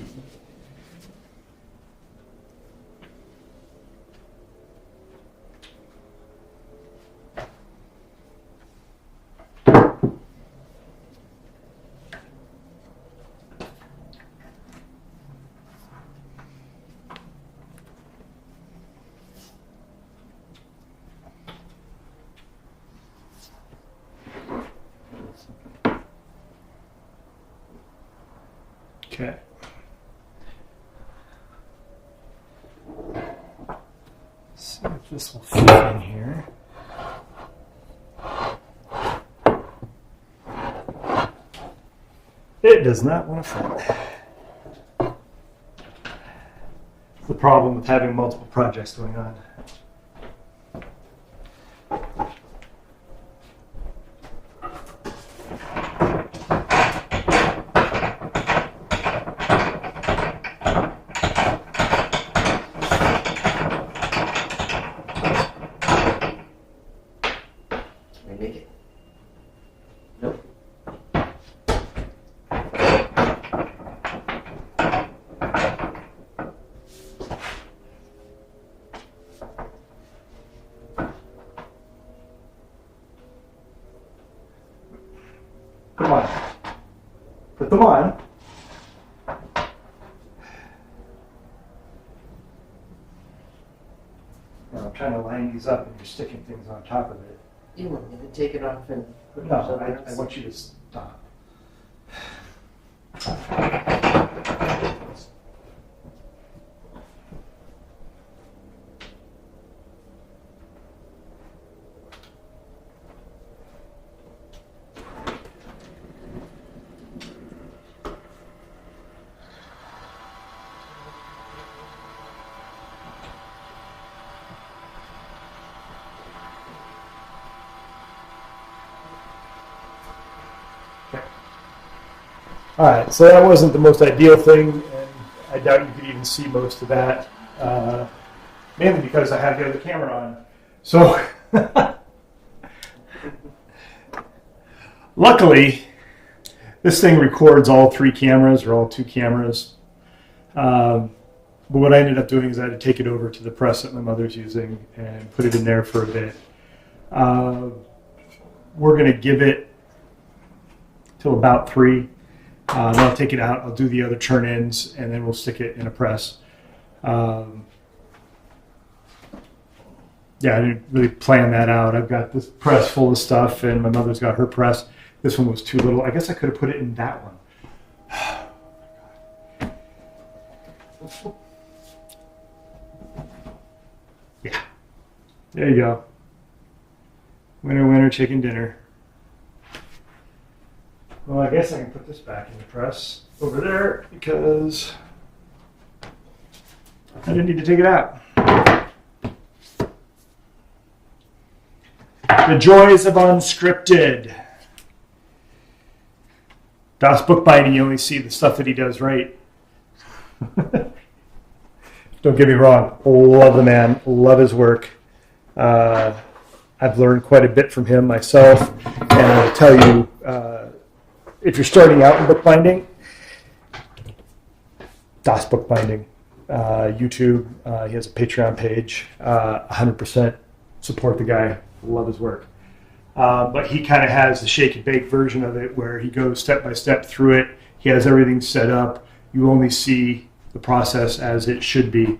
Okay. See if this will fit in here. It does not want to fit. It's the problem with having multiple projects going on. Come on. Put them on. Now, I'm trying to line these up and you're sticking things on top of it. You want me to take it off and put it No, on? I want you to stop. All right, so that wasn't the most ideal thing, and I doubt you could even see most of that, mainly because I have the other camera on. So, luckily, this thing records all 3 cameras, or all 2 cameras. But what I ended up doing is I had to take it over to the press that my mother's using and put it in there for a bit. We're going to give it till about 3. Then I'll take it out, I'll do the other turn-ins, and then we'll stick it in a press. Yeah, I didn't really plan that out. I've got this press full of stuff, and my mother's got her press. This one was too little. I guess I could have put it in that one. Yeah, there you go. Winner, winner, chicken dinner. Well, I guess I can put this back in the press over there because I didn't need to take it out. The joys of unscripted. Das bookbinding, you only see the stuff that he does right. Don't get me wrong, love the man, love his work. I've learned quite a bit from him myself, and I'll tell you, if you're starting out in bookbinding, Das Bookbinding, YouTube, he has a Patreon page, 100% support the guy, love his work. But he kind of has the shake and bake version of it where he goes step by step through it. He has everything set up. You only see the process as it should be.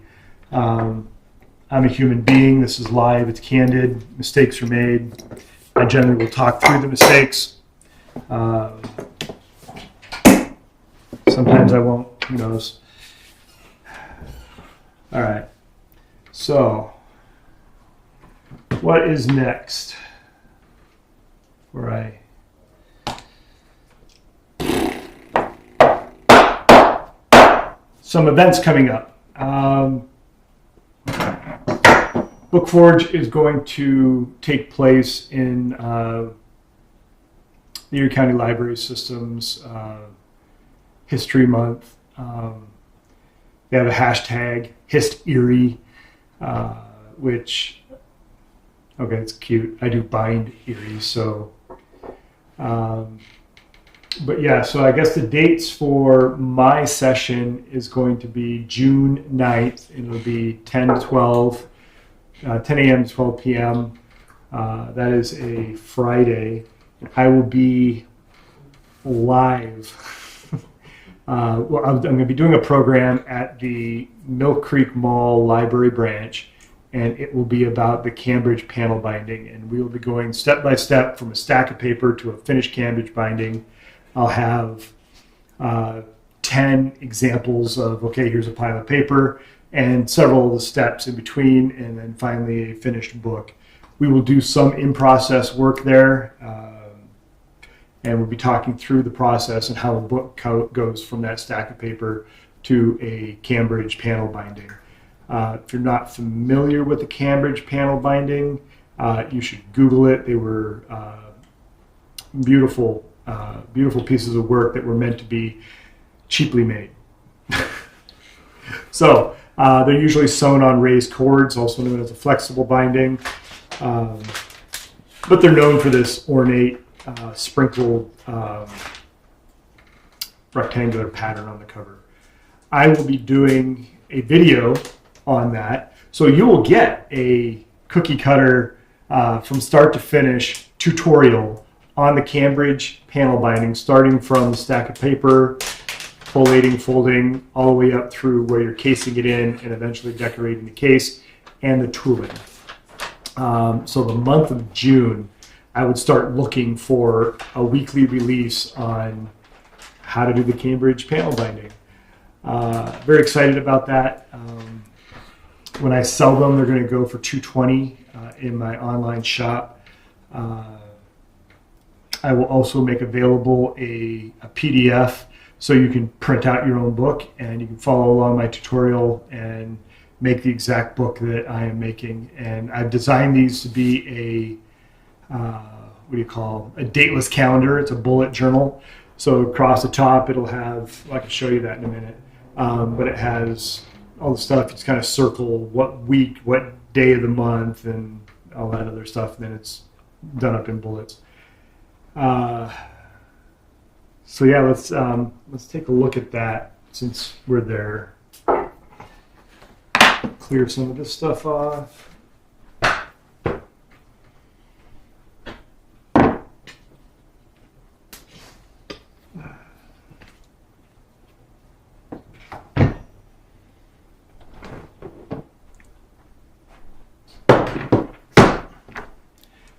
I'm a human being. This is live. It's candid. Mistakes are made. I generally will talk through the mistakes. Sometimes I won't. Who knows? All right. So, what is next? Where some events coming up. BookForge is going to take place in the Erie County Library System's History Month. They have a hashtag, HistErie, which, okay, it's cute. I do bind Erie, so, but yeah, so I guess the dates for my session is going to be June 9th. It'll be 10 to 12, 10 a.m. to 12 p.m. That is a Friday. I will be live. Well, I'm going to be doing a program at the Mill Creek Mall Library branch, and it will be about the Cambridge panel binding. And we will be going step by step from a stack of paper to a finished Cambridge binding. I'll have 10 examples of, okay, here's a pile of paper, and several of the steps in between, and then finally a finished book. We will do some in-process work there, and we'll be talking through the process and how a book goes from that stack of paper to a Cambridge panel binding. If you're not familiar with the Cambridge panel binding, you should Google it. They were beautiful, beautiful pieces of work that were meant to be cheaply made. So they're usually sewn on raised cords, also known as a flexible binding. But they're known for this ornate, sprinkled rectangular pattern on the cover. I will be doing a video on that, so you will get a cookie cutter from start to finish tutorial on the Cambridge panel binding, starting from the stack of paper, collating, folding, all the way up through where you're casing it in and eventually decorating the case and the tooling. So the month of June, I would start looking for a weekly release on how to do the Cambridge panel binding. Very excited about that. When I sell them, they're going to go for $220 in my online shop. I will also make available a PDF so you can print out your own book and you can follow along my tutorial and make the exact book that I am making. And I've designed these to be a dateless calendar. It's a bullet journal. So across the top, it'll have, I can show you that in a minute, but it has all the stuff. It's kind of circle what week, what day of the month, and all that other stuff. And then it's done up in bullets. So yeah, let's take a look at that since we're there. Clear some of this stuff off.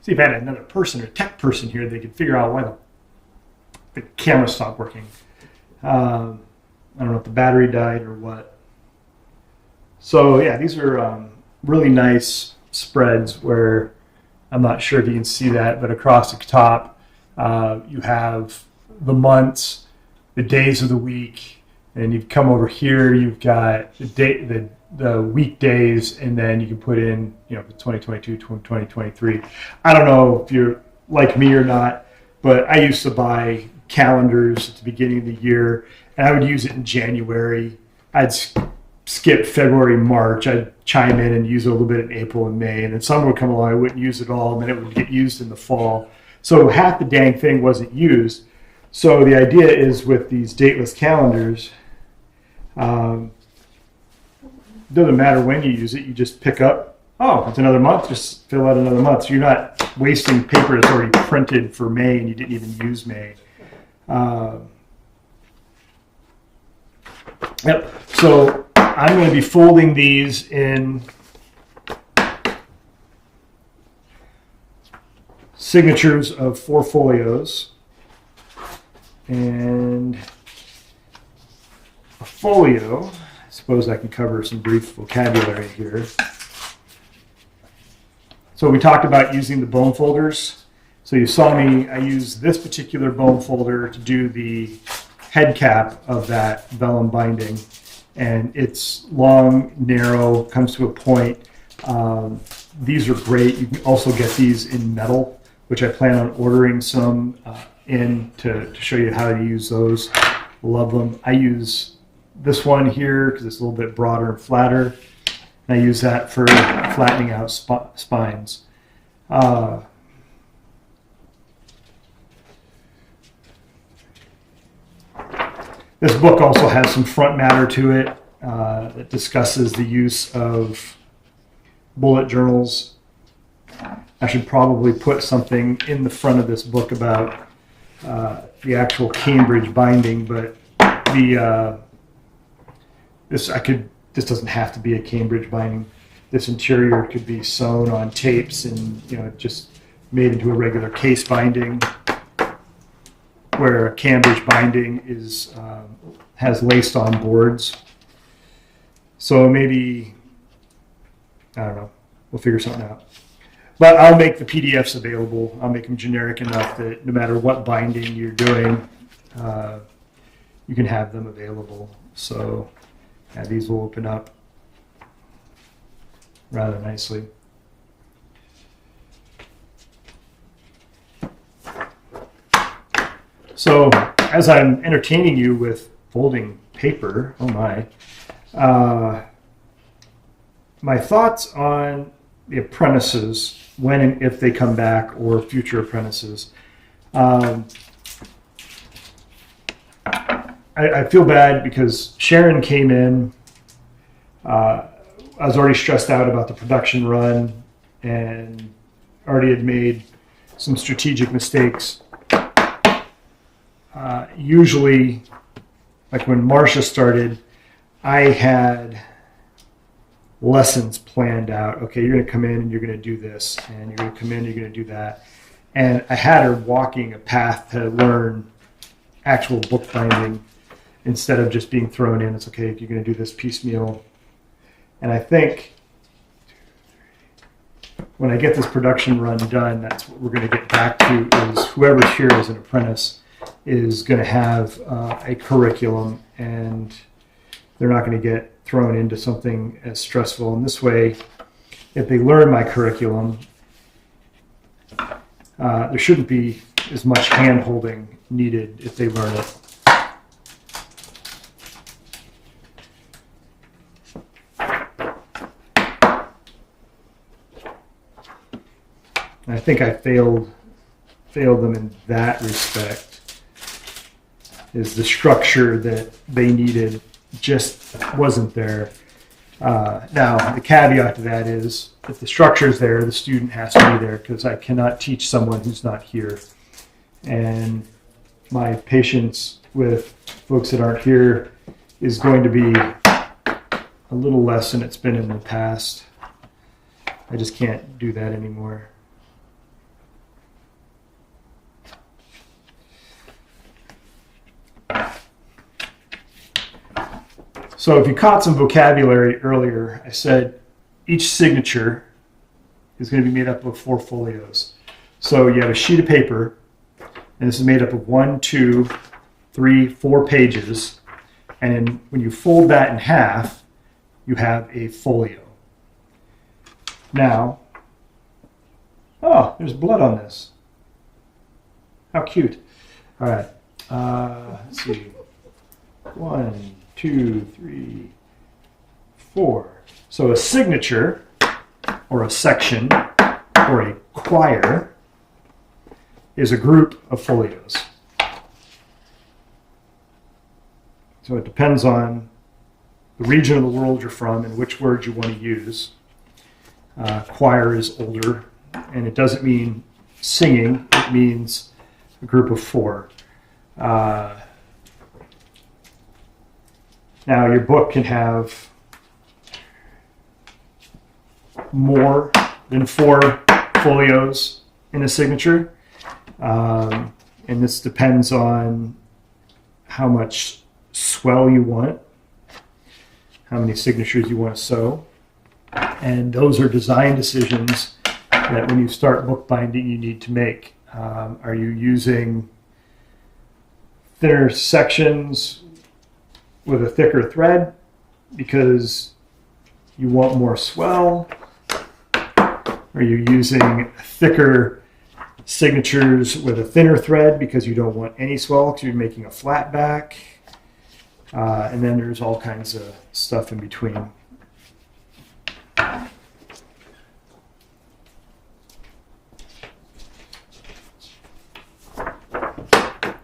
See if I had another person or tech person here, they could figure out why the camera stopped working. I don't know if the battery died or what. So yeah, these are really nice spreads where I'm not sure if you can see that, but across the top you have the months, the days of the week, and you've come over here, you've got the weekdays, and then you can put in, 2022, 2023. I don't know if you're like me or not, but I used to buy calendars at the beginning of the year, and I would use it in January. I'd skip February, March. I'd chime in and use it a little bit in April and May, and then summer would come along, I wouldn't use it all, and then it would get used in the fall. So half the dang thing wasn't used. So the idea is with these dateless calendars, doesn't matter when you use it, you just pick up, oh, it's another month, just fill out another month. So you're not wasting paper that's already printed for May and you didn't even use May. Yep. So I'm going to be folding these in signatures of 4 folios. And a folio, I suppose I can cover some brief vocabulary here. So we talked about using the bone folders. So you saw me, I used this particular bone folder to do the head cap of that vellum binding. And it's long, narrow, comes to a point. These are great. You can also get these in metal, which I plan on ordering some to show you how to use those. Love them. I use this one here because it's a little bit broader and flatter. And I use that for flattening out spines. This book also has some front matter to it that discusses the use of bullet journals. I should probably put something in the front of this book about the actual Cambridge binding, but this doesn't have to be a Cambridge binding. This interior could be sewn on tapes and just made into a regular case binding, where a Cambridge binding has laced on boards. So maybe, I don't know, we'll figure something out. But I'll make the PDFs available. I'll make them generic enough that no matter what binding you're doing, you can have them available. So these will open up rather nicely. So as I'm entertaining you with folding paper, oh my thoughts on the apprentices, when and if they come back, or future apprentices. I feel bad because Sharon came in. I was already stressed out about the production run and already had made some strategic mistakes Usually, like when Marcia started, I had lessons planned out. Okay, you're going to come in and you're going to do this, and you're going to come in and you're going to do that. And I had her walking a path to learn actual bookbinding instead of just being thrown in. It's okay if you're going to do this piecemeal. And I think when I get this production run done, that's what we're going to get back to, is whoever's here as an apprentice is going to have a curriculum, and they're not going to get thrown into something as stressful. And this way, if they learn my curriculum, there shouldn't be as much hand-holding needed if they learn it. And I think I failed them in that respect, is the structure that they needed just wasn't there. Now, the caveat to that is, if the structure is there, the student has to be there, because I cannot teach someone who's not here. And my patience with folks that aren't here is going to be a little less than it's been in the past. I just can't do that anymore. So if you caught some vocabulary earlier, I said each signature is going to be made up of 4 folios. So you have a sheet of paper, and this is made up of 1, 2, 3, 4 pages. And then when you fold that in half, you have a folio. Now, oh, there's blood on this. How cute. All right, let's see. 1, 2, 3, 4. So a signature, or a section, or a choir is a group of folios. So it depends on the region of the world you're from and which words you want to use. Choir is older, and it doesn't mean singing, it means a group of 4. Now, your book can have more than 4 folios in a signature, and this depends on how much swell you want, how many signatures you want to sew, and those are design decisions that when you start bookbinding you need to make. Are you using thinner sections with a thicker thread because you want more swell? Are you using thicker signatures with a thinner thread because you don't want any swell because you're making a flat back? And then there's all kinds of stuff in between.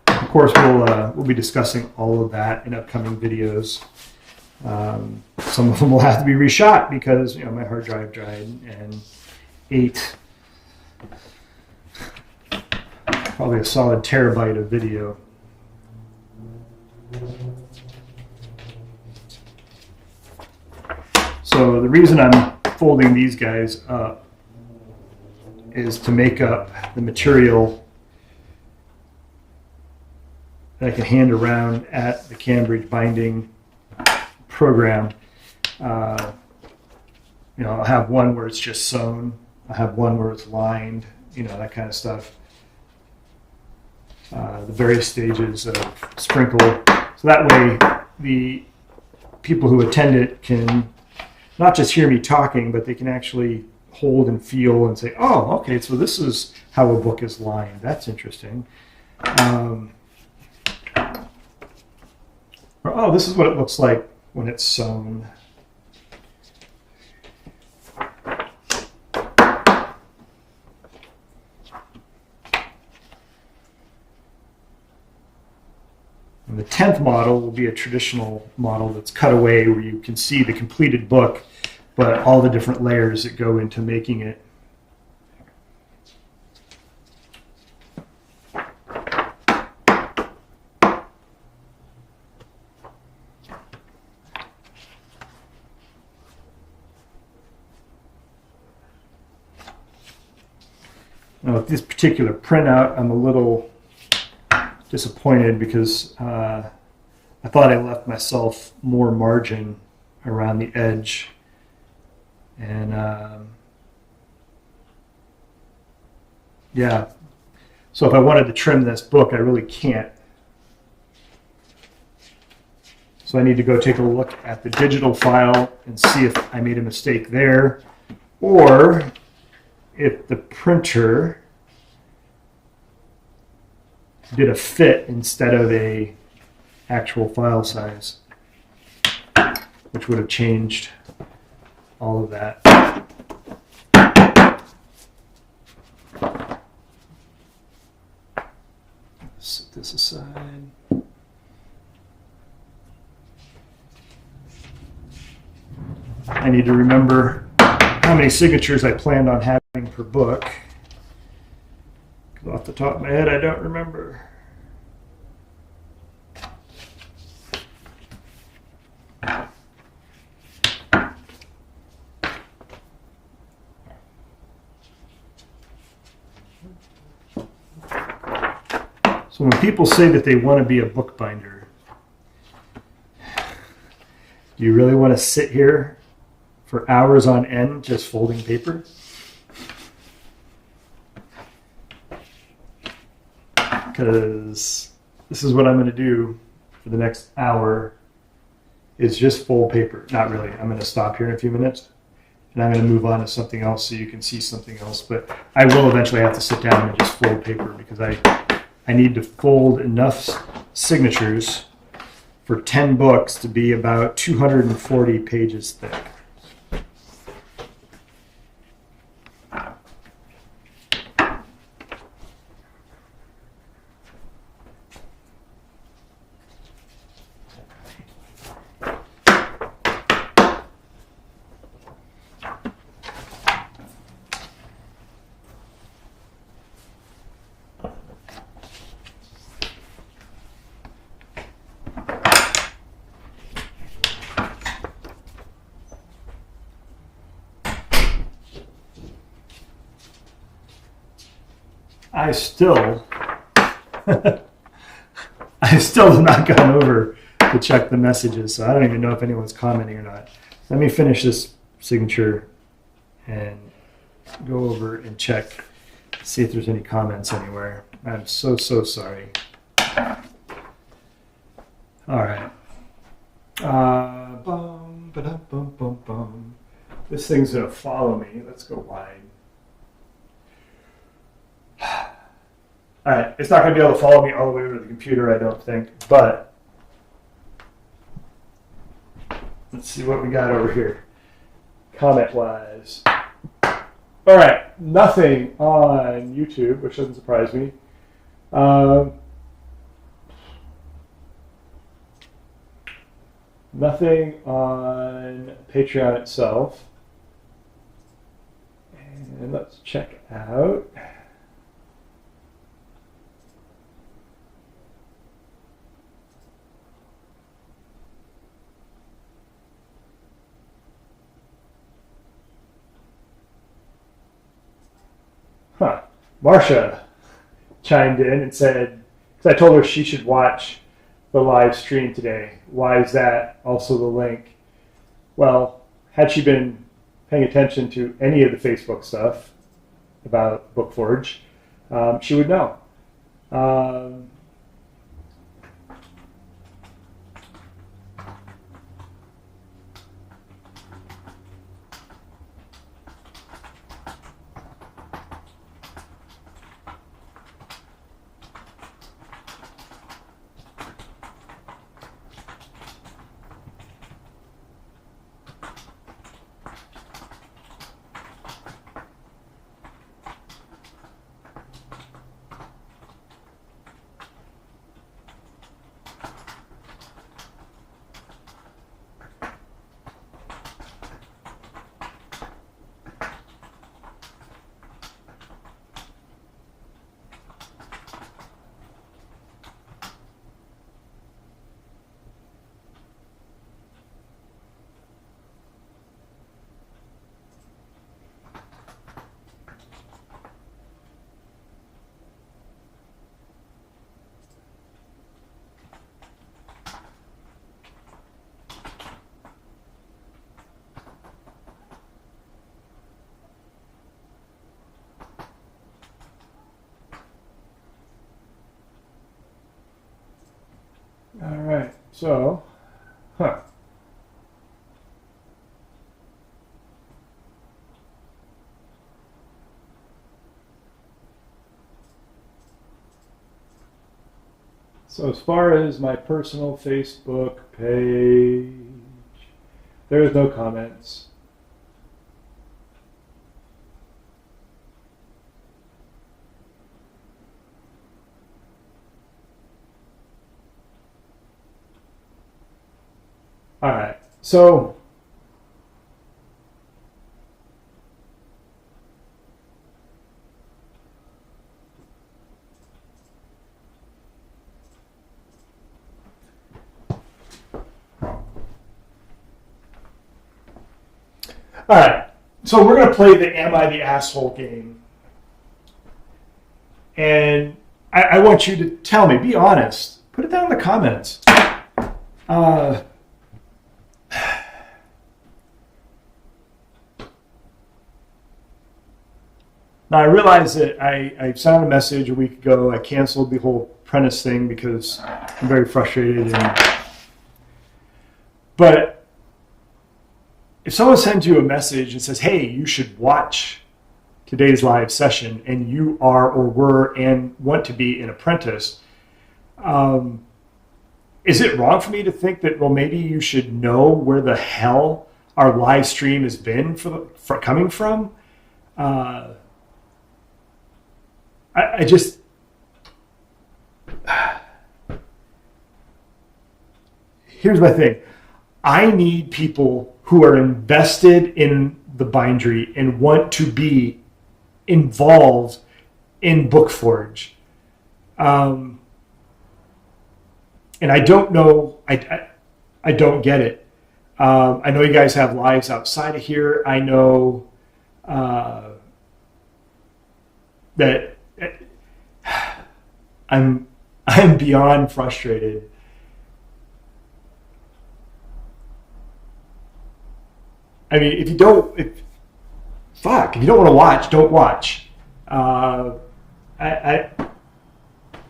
Of course, we'll be discussing all of that in upcoming videos. Some of them will have to be reshot because my hard drive died and ate probably a solid terabyte of video. So the reason I'm folding these guys up is to make up the material that I can hand around at the Cambridge binding program. I'll have one where it's just sewn. I'll have one where it's lined, that kind of stuff. The various stages of sprinkle. So that way the people who attend it can not just hear me talking, but they can actually hold and feel and say, oh, okay, so this is how a book is lined. That's interesting. Or, oh, this is what it looks like when it's sewn. And the 10th model will be a traditional model that's cut away where you can see the completed book, but all the different layers that go into making it. with this particular printout, I'm a little disappointed because I thought I left myself more margin around the edge. And yeah, so if I wanted to trim this book, I really can't. So I need to go take a look at the digital file and see if I made a mistake there, or if the printer did a fit instead of a actual file size, which would have changed all of that. Set this aside. I need to remember how many signatures I planned on having per book. 'Cause off the top of my head, I don't remember. So when people say that they want to be a bookbinder, do you really want to sit here for hours on end just folding paper? Because this is what I'm going to do for the next hour, is just fold paper. Not really. I'm going to stop here in a few minutes and I'm going to move on to something else so you can see something else. But I will eventually have to sit down and just fold paper because I need to fold enough signatures for 10 books to be about 240 pages thick. I still have not gone over to check the messages, so I don't even know if anyone's commenting or not. Let me finish this signature and go over and check, see if there's any comments anywhere. I'm so sorry. All right. Bum, ba-dum, bum, bum, bum. This thing's gonna follow me. Let's go wide. All right, it's not going to be able to follow me all the way over to the computer, I don't think, but let's see what we got over here, comment-wise. All right, nothing on YouTube, which doesn't surprise me. Nothing on Patreon itself. And let's check out. Marsha chimed in and said, because I told her she should watch the live stream today. Why is that? Also the link. Well, had she been paying attention to any of the Facebook stuff about BookForge, she would know. All right. So, huh. So as far as my personal Facebook page, there's no comments. All right. So all right. So we're going to play the Am I the Asshole game. And I want you to tell me, be honest. Put it down in the comments. Now, I realize that I sent a message a week ago. I canceled the whole apprentice thing because I'm very frustrated. But if someone sends you a message and says, hey, you should watch today's live session, and you are or were and want to be an apprentice, is it wrong for me to think that, well, maybe you should know where the hell our live stream has been coming from? I just... Here's my thing. I need people who are invested in the Bindery and want to be involved in BookForge. And I don't know, I don't get it. I know you guys have lives outside of here. I know that I'm beyond frustrated. I mean, if you don't want to watch, don't watch. I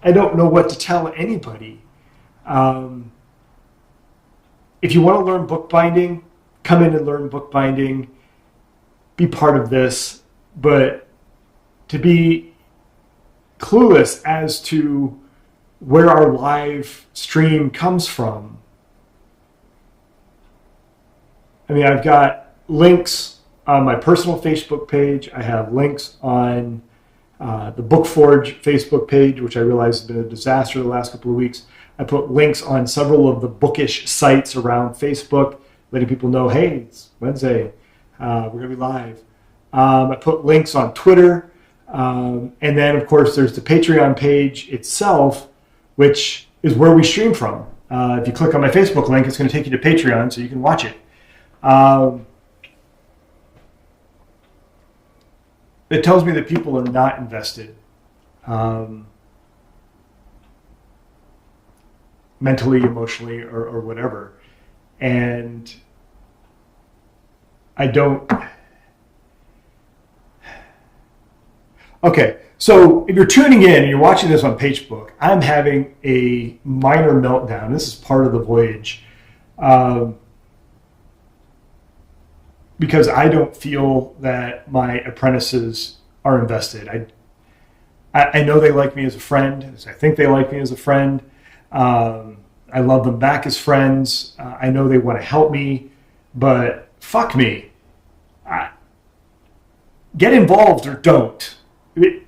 don't know what to tell anybody. If you want to learn bookbinding, come in and learn bookbinding. Be part of this, but to be clueless as to where our live stream comes from. I mean, I've got links on my personal Facebook page. I have links on the BookForge Facebook page, which I realize has been a disaster the last couple of weeks. I put links on several of the bookish sites around Facebook, letting people know, hey, it's Wednesday. We're going to be live. I put links on Twitter. And then, of course, there's the Patreon page itself, which is where we stream from. If you click on my Facebook link, it's going to take you to Patreon so you can watch it. It tells me that people are not invested mentally, emotionally, or whatever. And I don't... Okay, so if you're tuning in and you're watching this on Facebook, I'm having a minor meltdown. This is part of the voyage. Because I don't feel that my apprentices are invested. I know they like me as a friend. I think they like me as a friend. I love them back as friends. I know they want to help me, but fuck me. Get involved or don't.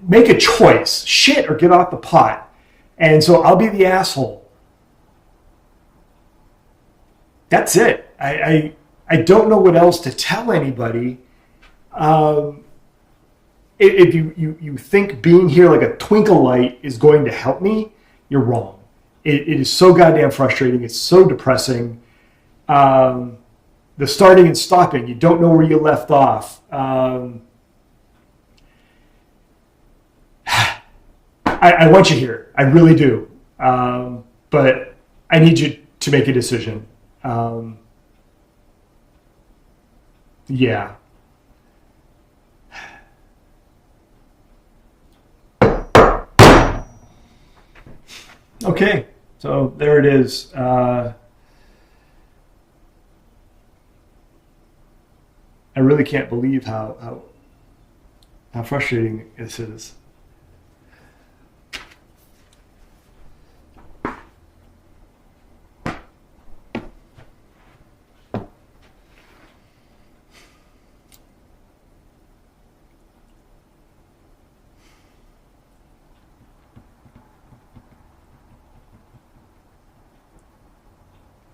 Make a choice. Shit or get off the pot. And so I'll be the asshole. That's it. I don't know what else to tell anybody. If you think being here like a twinkle light is going to help me, you're wrong. It is so goddamn frustrating. It's so depressing. The starting and stopping, you don't know where you left off. I want you here. I really do. But I need you to make a decision. Yeah. Okay. So there it is. I really can't believe how frustrating this is.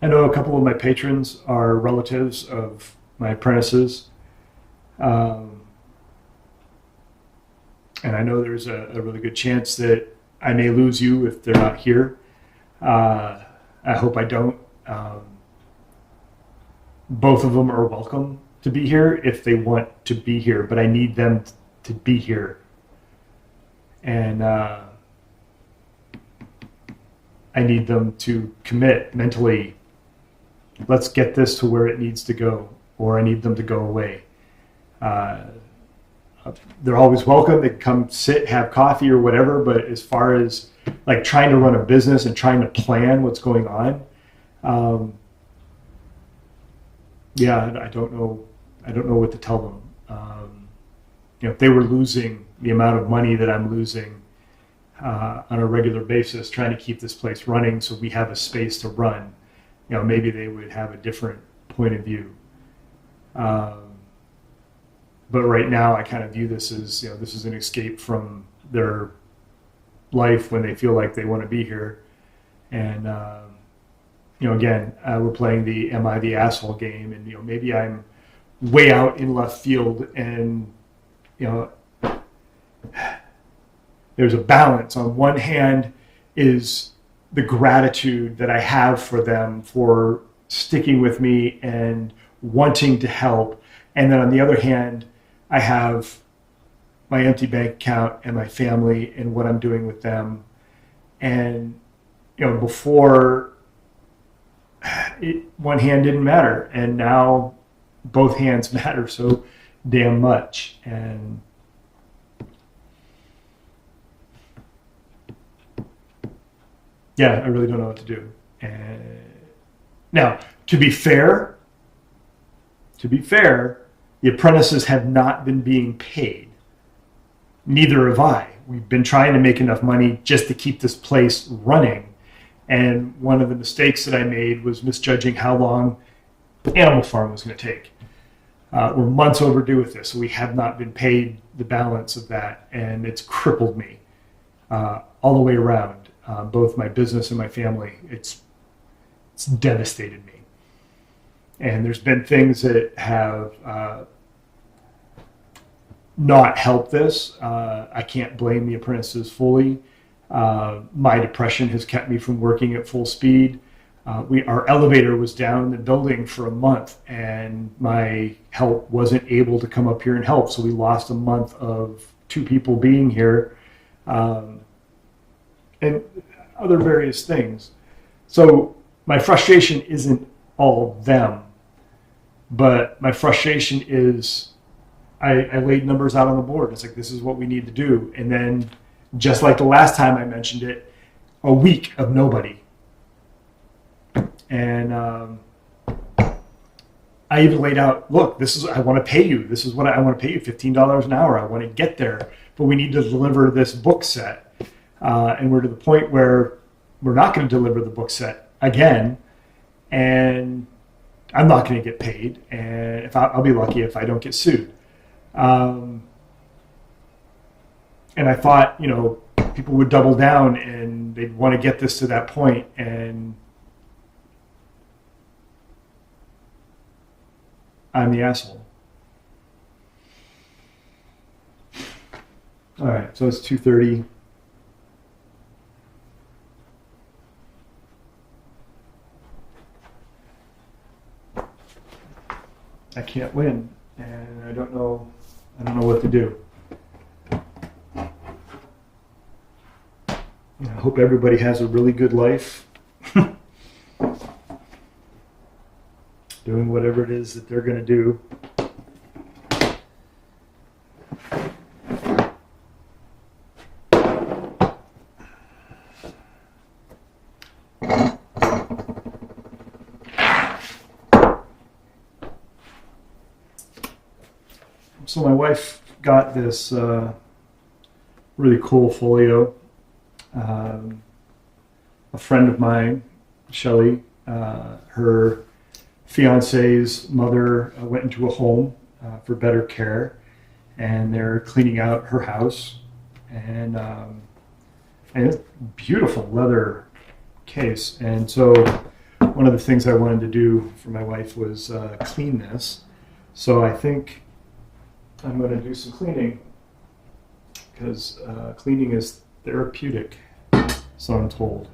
I know a couple of my patrons are relatives of my apprentices. And I know there's a really good chance that I may lose you if they're not here. I hope I don't. Both of them are welcome to be here if they want to be here, but I need them to be here. And I need them to commit mentally. Let's get this to where it needs to go, or I need them to go away. They're always welcome. They can come sit, have coffee or whatever, but as far as like trying to run a business and trying to plan what's going on, I don't know what to tell them. If they were losing the amount of money that I'm losing on a regular basis, trying to keep this place running so we have a space to run, maybe they would have a different point of view. But right now, I kind of view this as, this is an escape from their life when they feel like they want to be here. And, again, we're playing the am I the asshole game, and, maybe I'm way out in left field, and, there's a balance. On one hand is the gratitude that I have for them for sticking with me and wanting to help. And then on the other hand, I have my empty bank account and my family and what I'm doing with them. And, before one hand didn't matter, and now both hands matter so damn much. And I really don't know what to do. And now, to be fair, the apprentices have not been being paid. Neither have I. We've been trying to make enough money just to keep this place running. And one of the mistakes that I made was misjudging how long the animal farm was going to take. We're months overdue with this, so we have not been paid the balance of that, and it's crippled me all the way around, both my business and my family. It's devastated me. And there's been things that have not helped this. I can't blame the apprentices fully. My depression has kept me from working at full speed. Our elevator was down in the building for a month, and my help wasn't able to come up here and help. So we lost a month of 2 people being here, and other various things. So my frustration isn't all them, but my frustration is I laid numbers out on the board. It's like, this is what we need to do. And then, just like the last time I mentioned it, a week of nobody. And I even laid out, look, I want to pay you. This is what I want to pay you, $15 an hour. I want to get there, but we need to deliver this book set. And we're to the point where we're not going to deliver the book set again. And I'm not going to get paid. And I'll be lucky if I don't get sued. And I thought, people would double down and they'd want to get this to that point. And I'm the asshole. All right, so it's 2:30. I can't win, and I don't know what to do. I hope everybody has a really good life, doing whatever it is that they're going to do. So my wife got this really cool folio. A friend of mine, Shelley, her fiance's mother went into a home for better care, and they're cleaning out her house, and it's a beautiful leather case. And so one of the things I wanted to do for my wife was clean this. So I think I'm going to do some cleaning, because cleaning is therapeutic, so I'm told.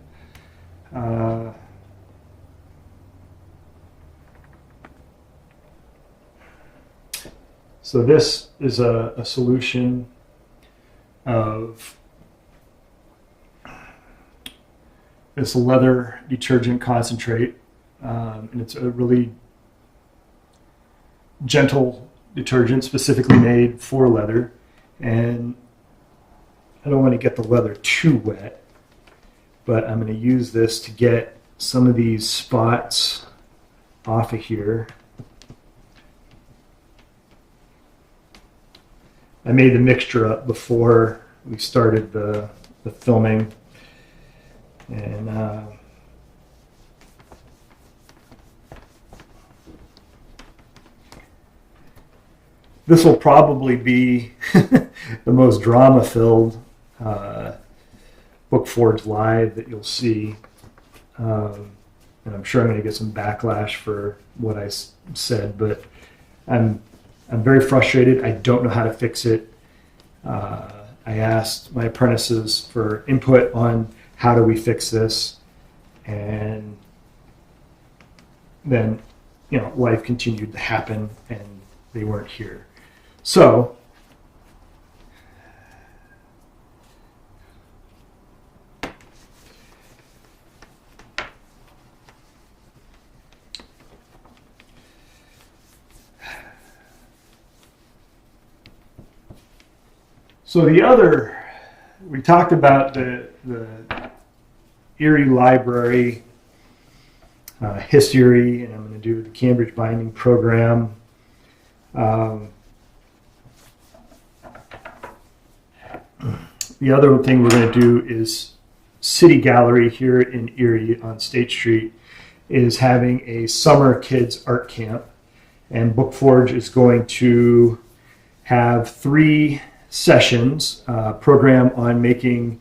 So this is a solution of this leather detergent concentrate, and it's a really gentle detergent specifically made for leather, and I don't want to get the leather too wet, but I'm going to use this to get some of these spots off of here. I made the mixture up before we started the filming, and this will probably be the most drama-filled BookForge Live that you'll see, and I'm sure I'm going to get some backlash for what I said, but I'm very frustrated. I don't know how to fix it. I asked my apprentices for input on how do we fix this, and then life continued to happen, and they weren't here. So we talked about the Erie Library history, and I'm going to do the Cambridge binding program. The other thing we're going to do is City Gallery here in Erie on State Street is having a summer kids art camp, and BookForge is going to have 3 sessions, program on making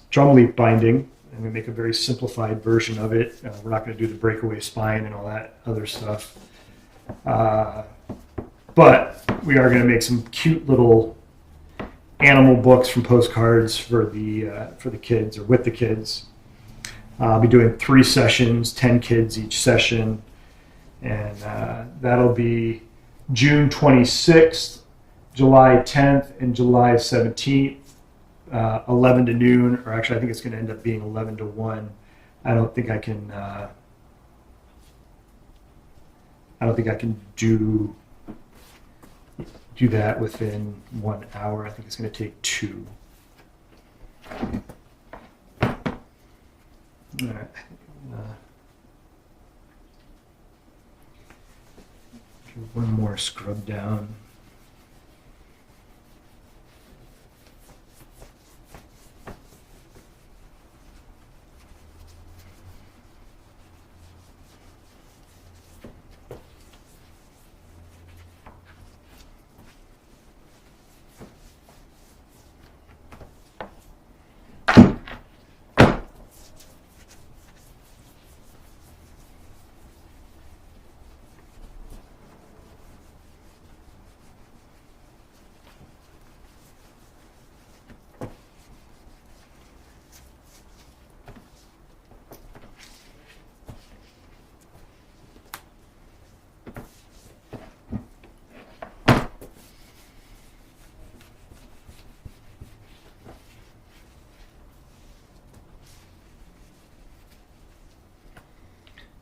drumleaf binding. I'm going to make a very simplified version of it. We're not going to do the breakaway spine and all that other stuff. But we are going to make some cute little animal books from postcards for the kids, or with the kids. I'll be doing 3 sessions, 10 kids each session, and that'll be June 26th, July 10th, and July 17th, 11 to noon, or actually I think it's going to end up being 11 to 1. I don't think I can do that within 1 hour. I think it's going to take 2. All right. One more scrub down.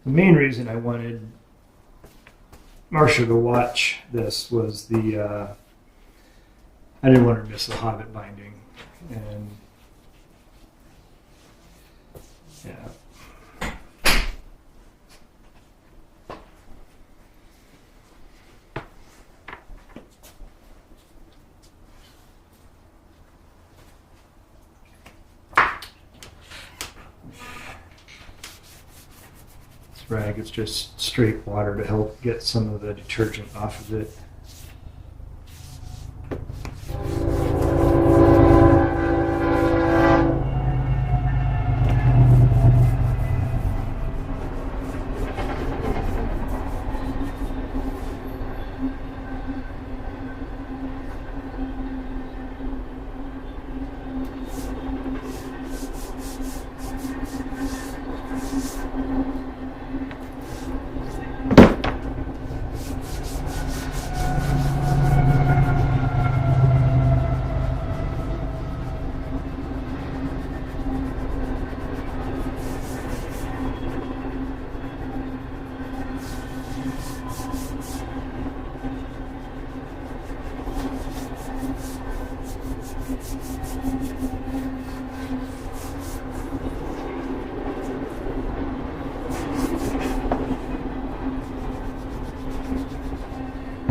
The main reason I wanted Marcia to watch this was I didn't want her to miss the Hobbit binding, and yeah. This rag is just straight water to help get some of the detergent off of it.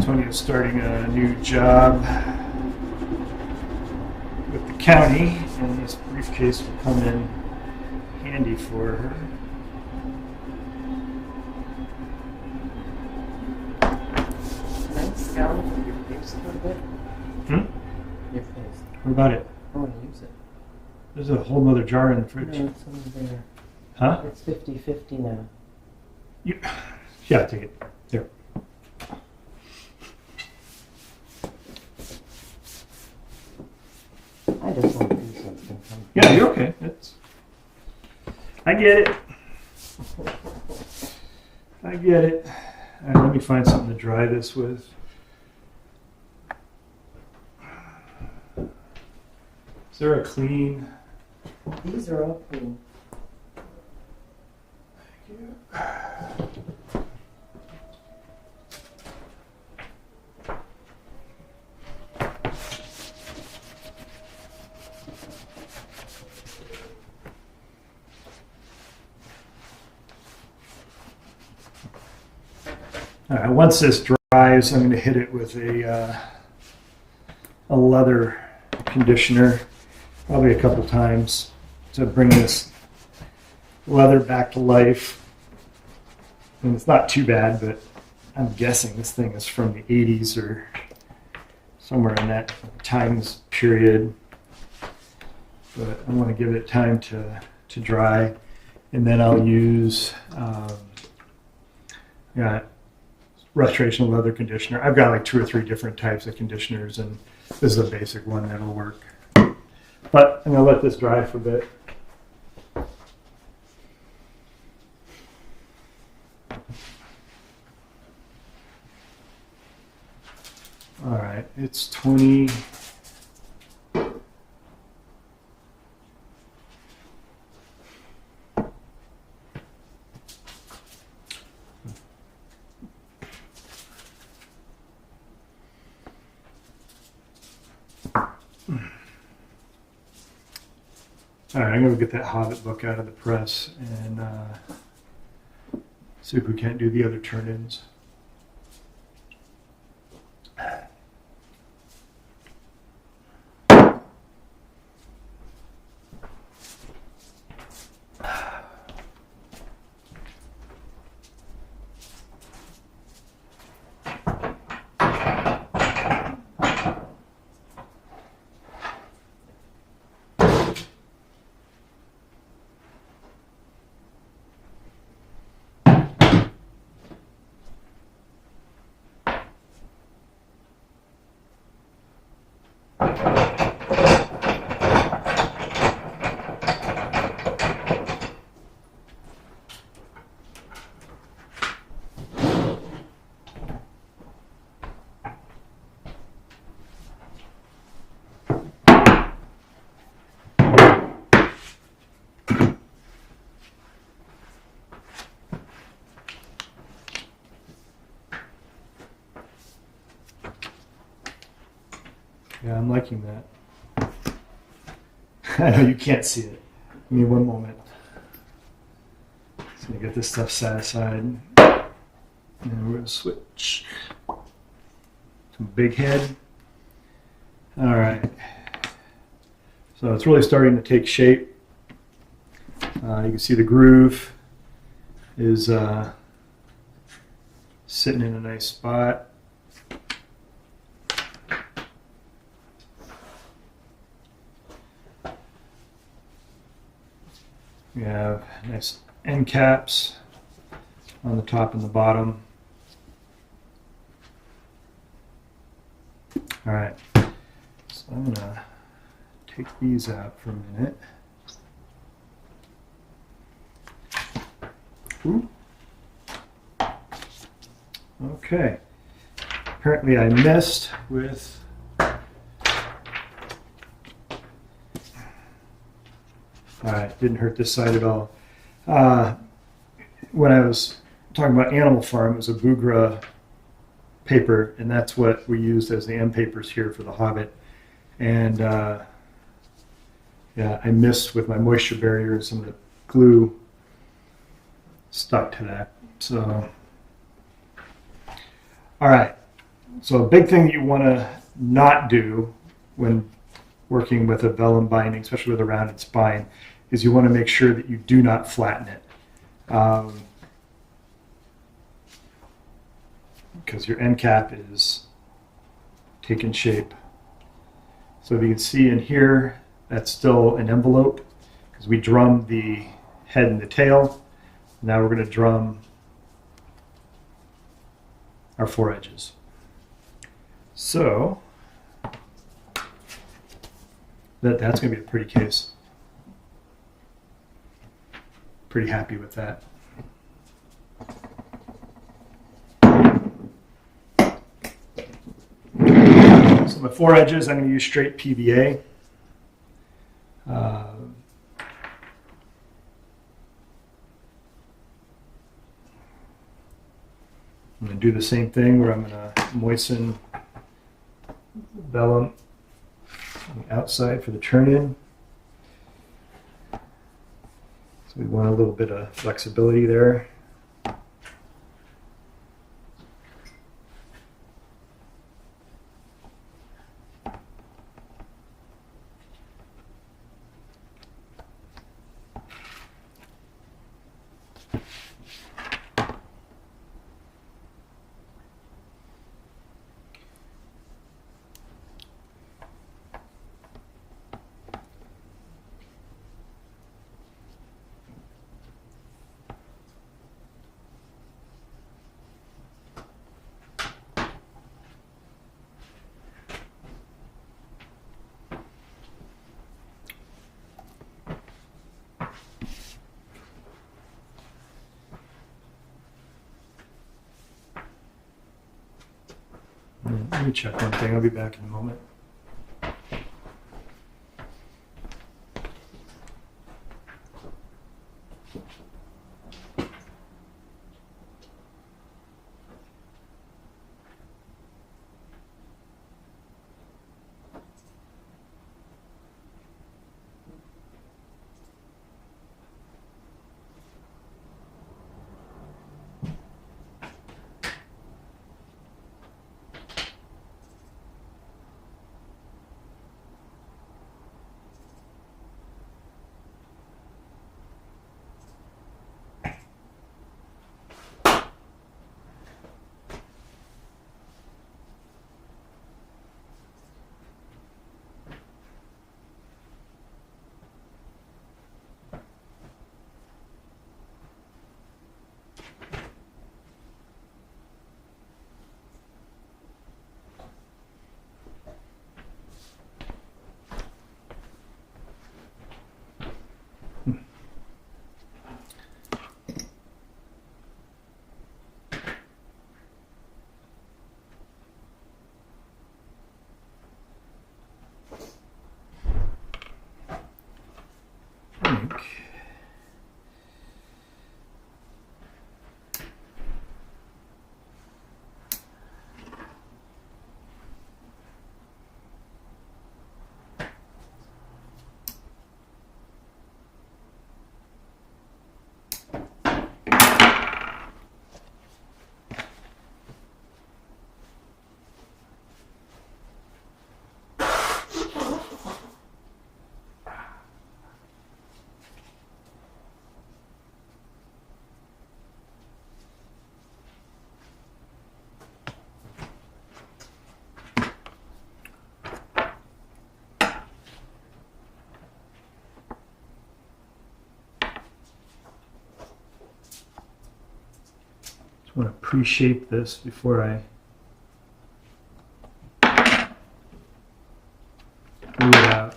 Tonia's starting a new job with the county, and this briefcase will come in handy for her. Can I scour your face a little bit? Your face. What about it? I want to use it. There's a whole nother jar in the fridge. No, it's over there. Huh? It's 50-50 now. Yeah, take it. There. I just want to do something. Yeah, you're okay. I get it. I get it. All right, let me find something to dry this with. Is there a clean? These are all clean. All right, once this dries, I'm going to hit it with a leather conditioner, probably a couple times, to bring this leather back to life. And it's not too bad, but I'm guessing this thing is from the 80s or somewhere in that times period. But I want to give it time to dry, and then I'll use restoration leather conditioner. I've got like 2 or 3 different types of conditioners, and this is a basic one that'll work. But I'm gonna let this dry for a bit. All right, it's 20. All right, I'm going to get that Hobbit book out of the press and see if we can't do the other turn-ins. Yeah, I'm liking that. I know you can't see it. Give me one moment. Just gonna get this stuff set aside. And we're gonna switch. Some big head. All right. So it's really starting to take shape. You can see the groove. is sitting in a nice spot. We have nice end caps on the top and the bottom. All right, so I'm gonna take these out for a minute. Ooh. Okay, apparently I messed with Alright, didn't hurt this side at all. When I was talking about Animal Farm, it was a Bugra paper, and that's what we used as the end papers here for the Hobbit. And yeah, I missed with my moisture barrier, some of the glue stuck to that. So, alright, so a big thing that you want to not do when working with a vellum binding, especially with a rounded spine, is you want to make sure that you do not flatten it. Because your end cap is taking shape. So if you can see in here, that's still an envelope, because we drummed the head and the tail. Now we're going to drum our four edges. So that's going to be a pretty case. Pretty happy with that. So the four edges, I'm going to use straight PVA. I'm going to do the same thing where I'm going to moisten vellum on the outside for the turn-in. So we want a little bit of flexibility there. Let me check one thing. I'll be back in a moment. Just want to pre-shape this before I glue it out.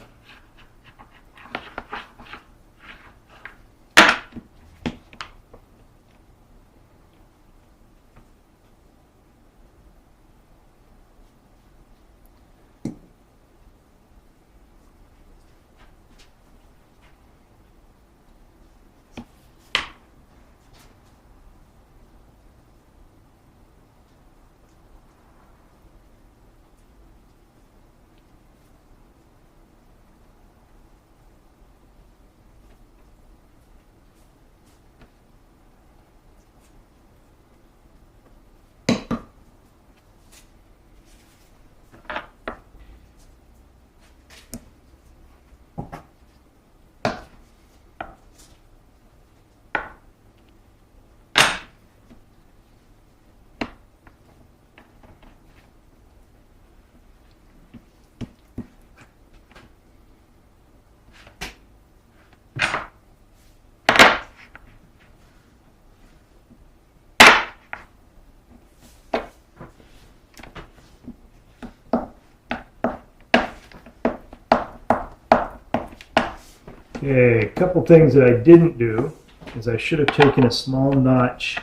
Okay, a couple things that I didn't do is I should have taken a small notch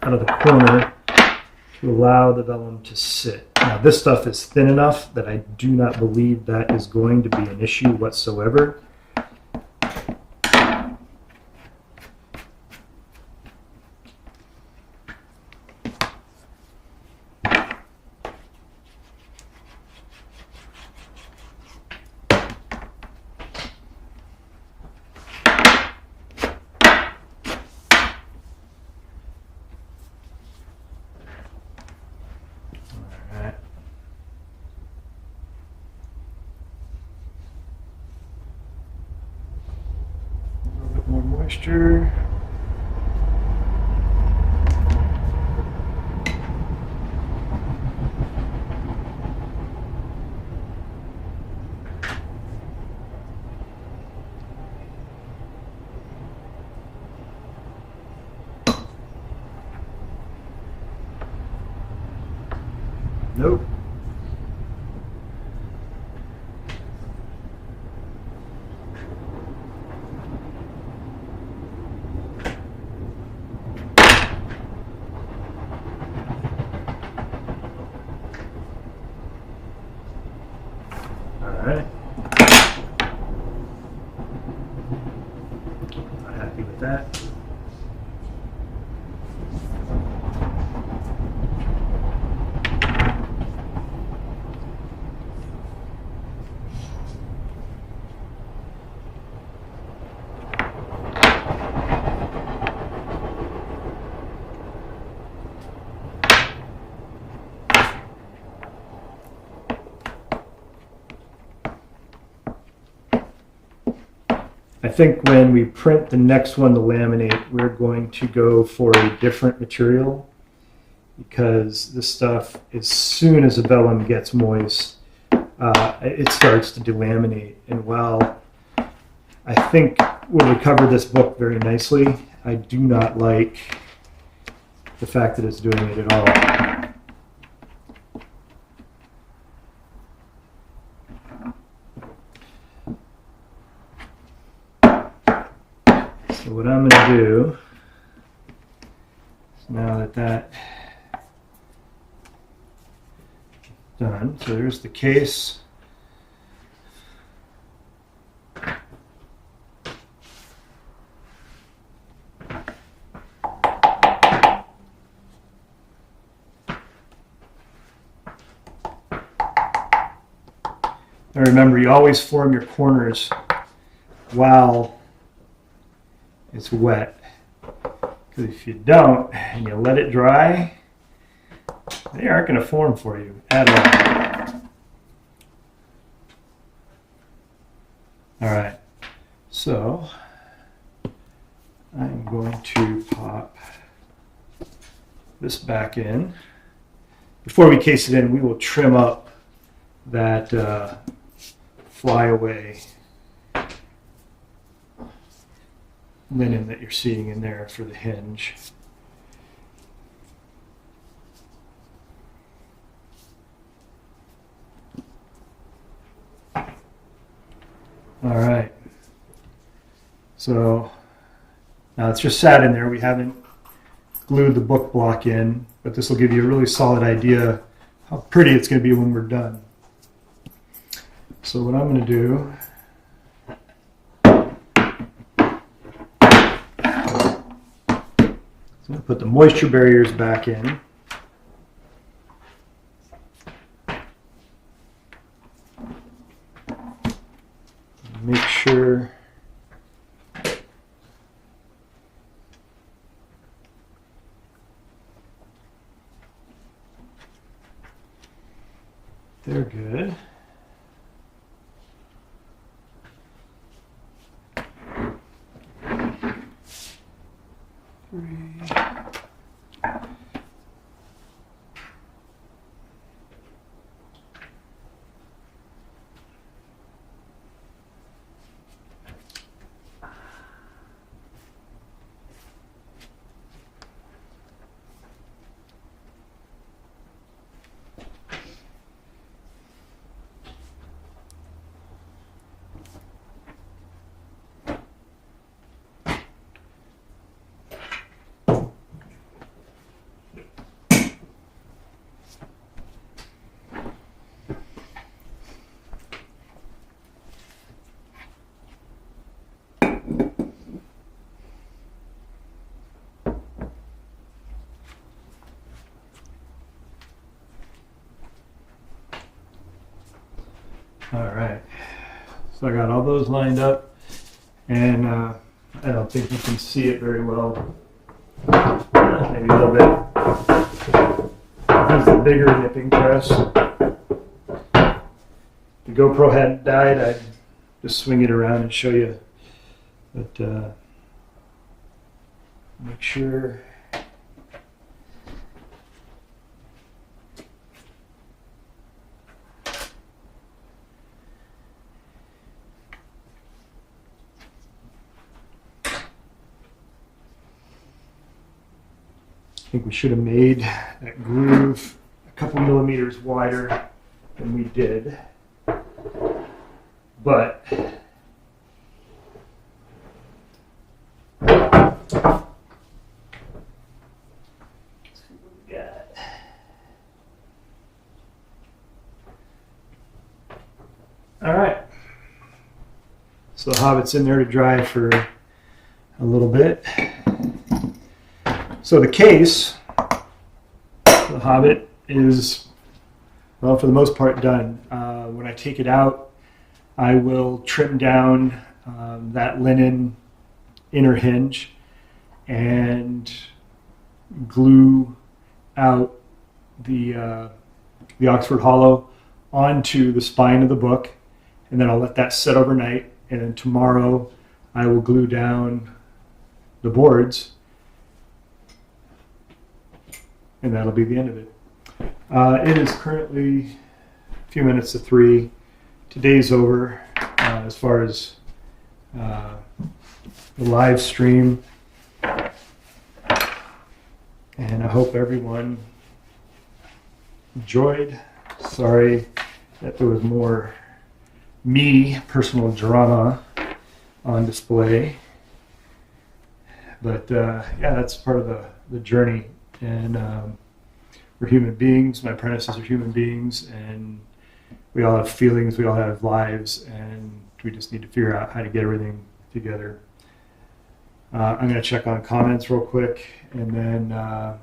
out of the corner to allow the vellum to sit. Now this stuff is thin enough that I do not believe that is going to be an issue whatsoever. More moisture. Nope. Alright. Not happy with that. I think when we print the next one to laminate, we're going to go for a different material because this stuff, as soon as the vellum gets moist, it starts to delaminate. And while I think we'll recover this book very nicely, I do not like the fact that it's doing it at all. So what I'm going to do is, now that that's done, so there's the case. And remember, you always form your corners while it's wet, because if you don't and you let it dry, they aren't going to form for you at all. All right, so I'm going to pop this back in. Before we case it in, we will trim up that flyaway linen that you're seeing in there for the hinge. So now it's just sat in there. We haven't glued the book block in, but this will give you a really solid idea how pretty it's going to be when we're done. So what I'm going to do, I'm going to put the moisture barriers back in. Make sure they're good. All right, so I got all those lined up, and I don't think you can see it very well. Maybe a little bit. This is the bigger nipping press. If the GoPro hadn't died, I'd just swing it around and show you. But make sure. I think we should have made that groove a couple millimeters wider than we did, but all right. So the Hobbit's in there to dry for a little bit. So the case, the Hobbit, is, well, for the most part done. When I take it out, I will trim down that linen inner hinge and glue out the Oxford Hollow onto the spine of the book, and then I'll let that set overnight, and then tomorrow I will glue down the boards, and that'll be the end of it. It is currently a few minutes to 3. Today's over as far as the live stream, and I hope everyone enjoyed. Sorry that there was more personal drama on display, but yeah, that's part of the journey. And we're human beings. My apprentices are human beings, and we all have feelings, we all have lives, and we just need to figure out how to get everything together. I'm going to check on comments real quick, and then I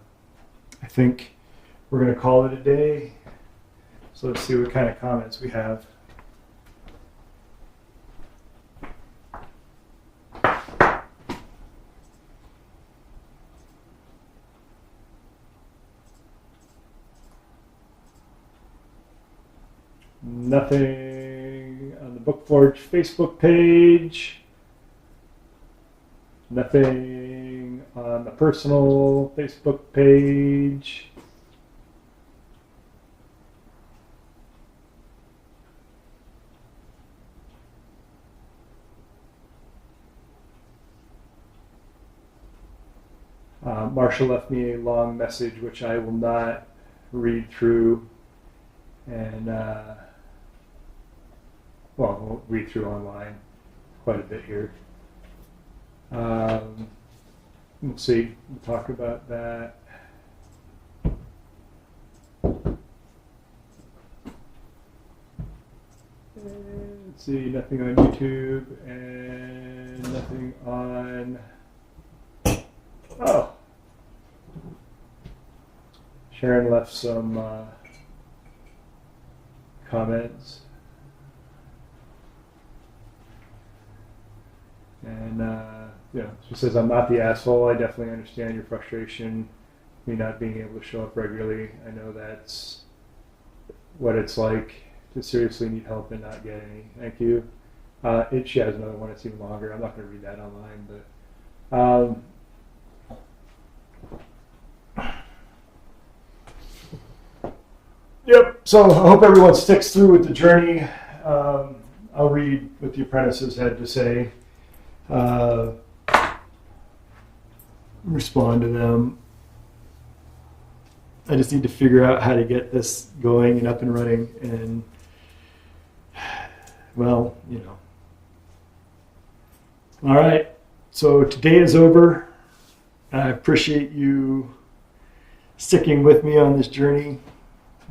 think we're going to call it a day. So let's see what kind of comments we have. Nothing on the BookForge Facebook page. Nothing on the personal Facebook page. Marsha left me a long message which I will not read through, and well, we'll read through online quite a bit here. we'll see. We'll talk about that. And let's see, nothing on YouTube and nothing on. Oh, Sharon left some comments. And she says, "I'm not the asshole. I definitely understand your frustration, me not being able to show up regularly. I know that's what it's like to seriously need help and not get any. Thank you." She has another one that's even longer. I'm not going to read that online, but yep. So I hope everyone sticks through with the journey. I'll read what the apprentices had to say. Respond to them. I just need to figure out how to get this going and up and running, and well, all right, so today is over. I appreciate you sticking with me on this journey.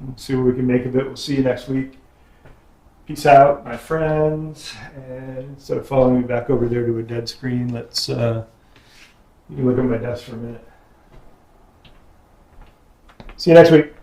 We'll see what we can make of it. We'll see you next week. Peace out, my friends. And instead of following me back over there to a dead screen, let's you can look at my desk for a minute. See you next week.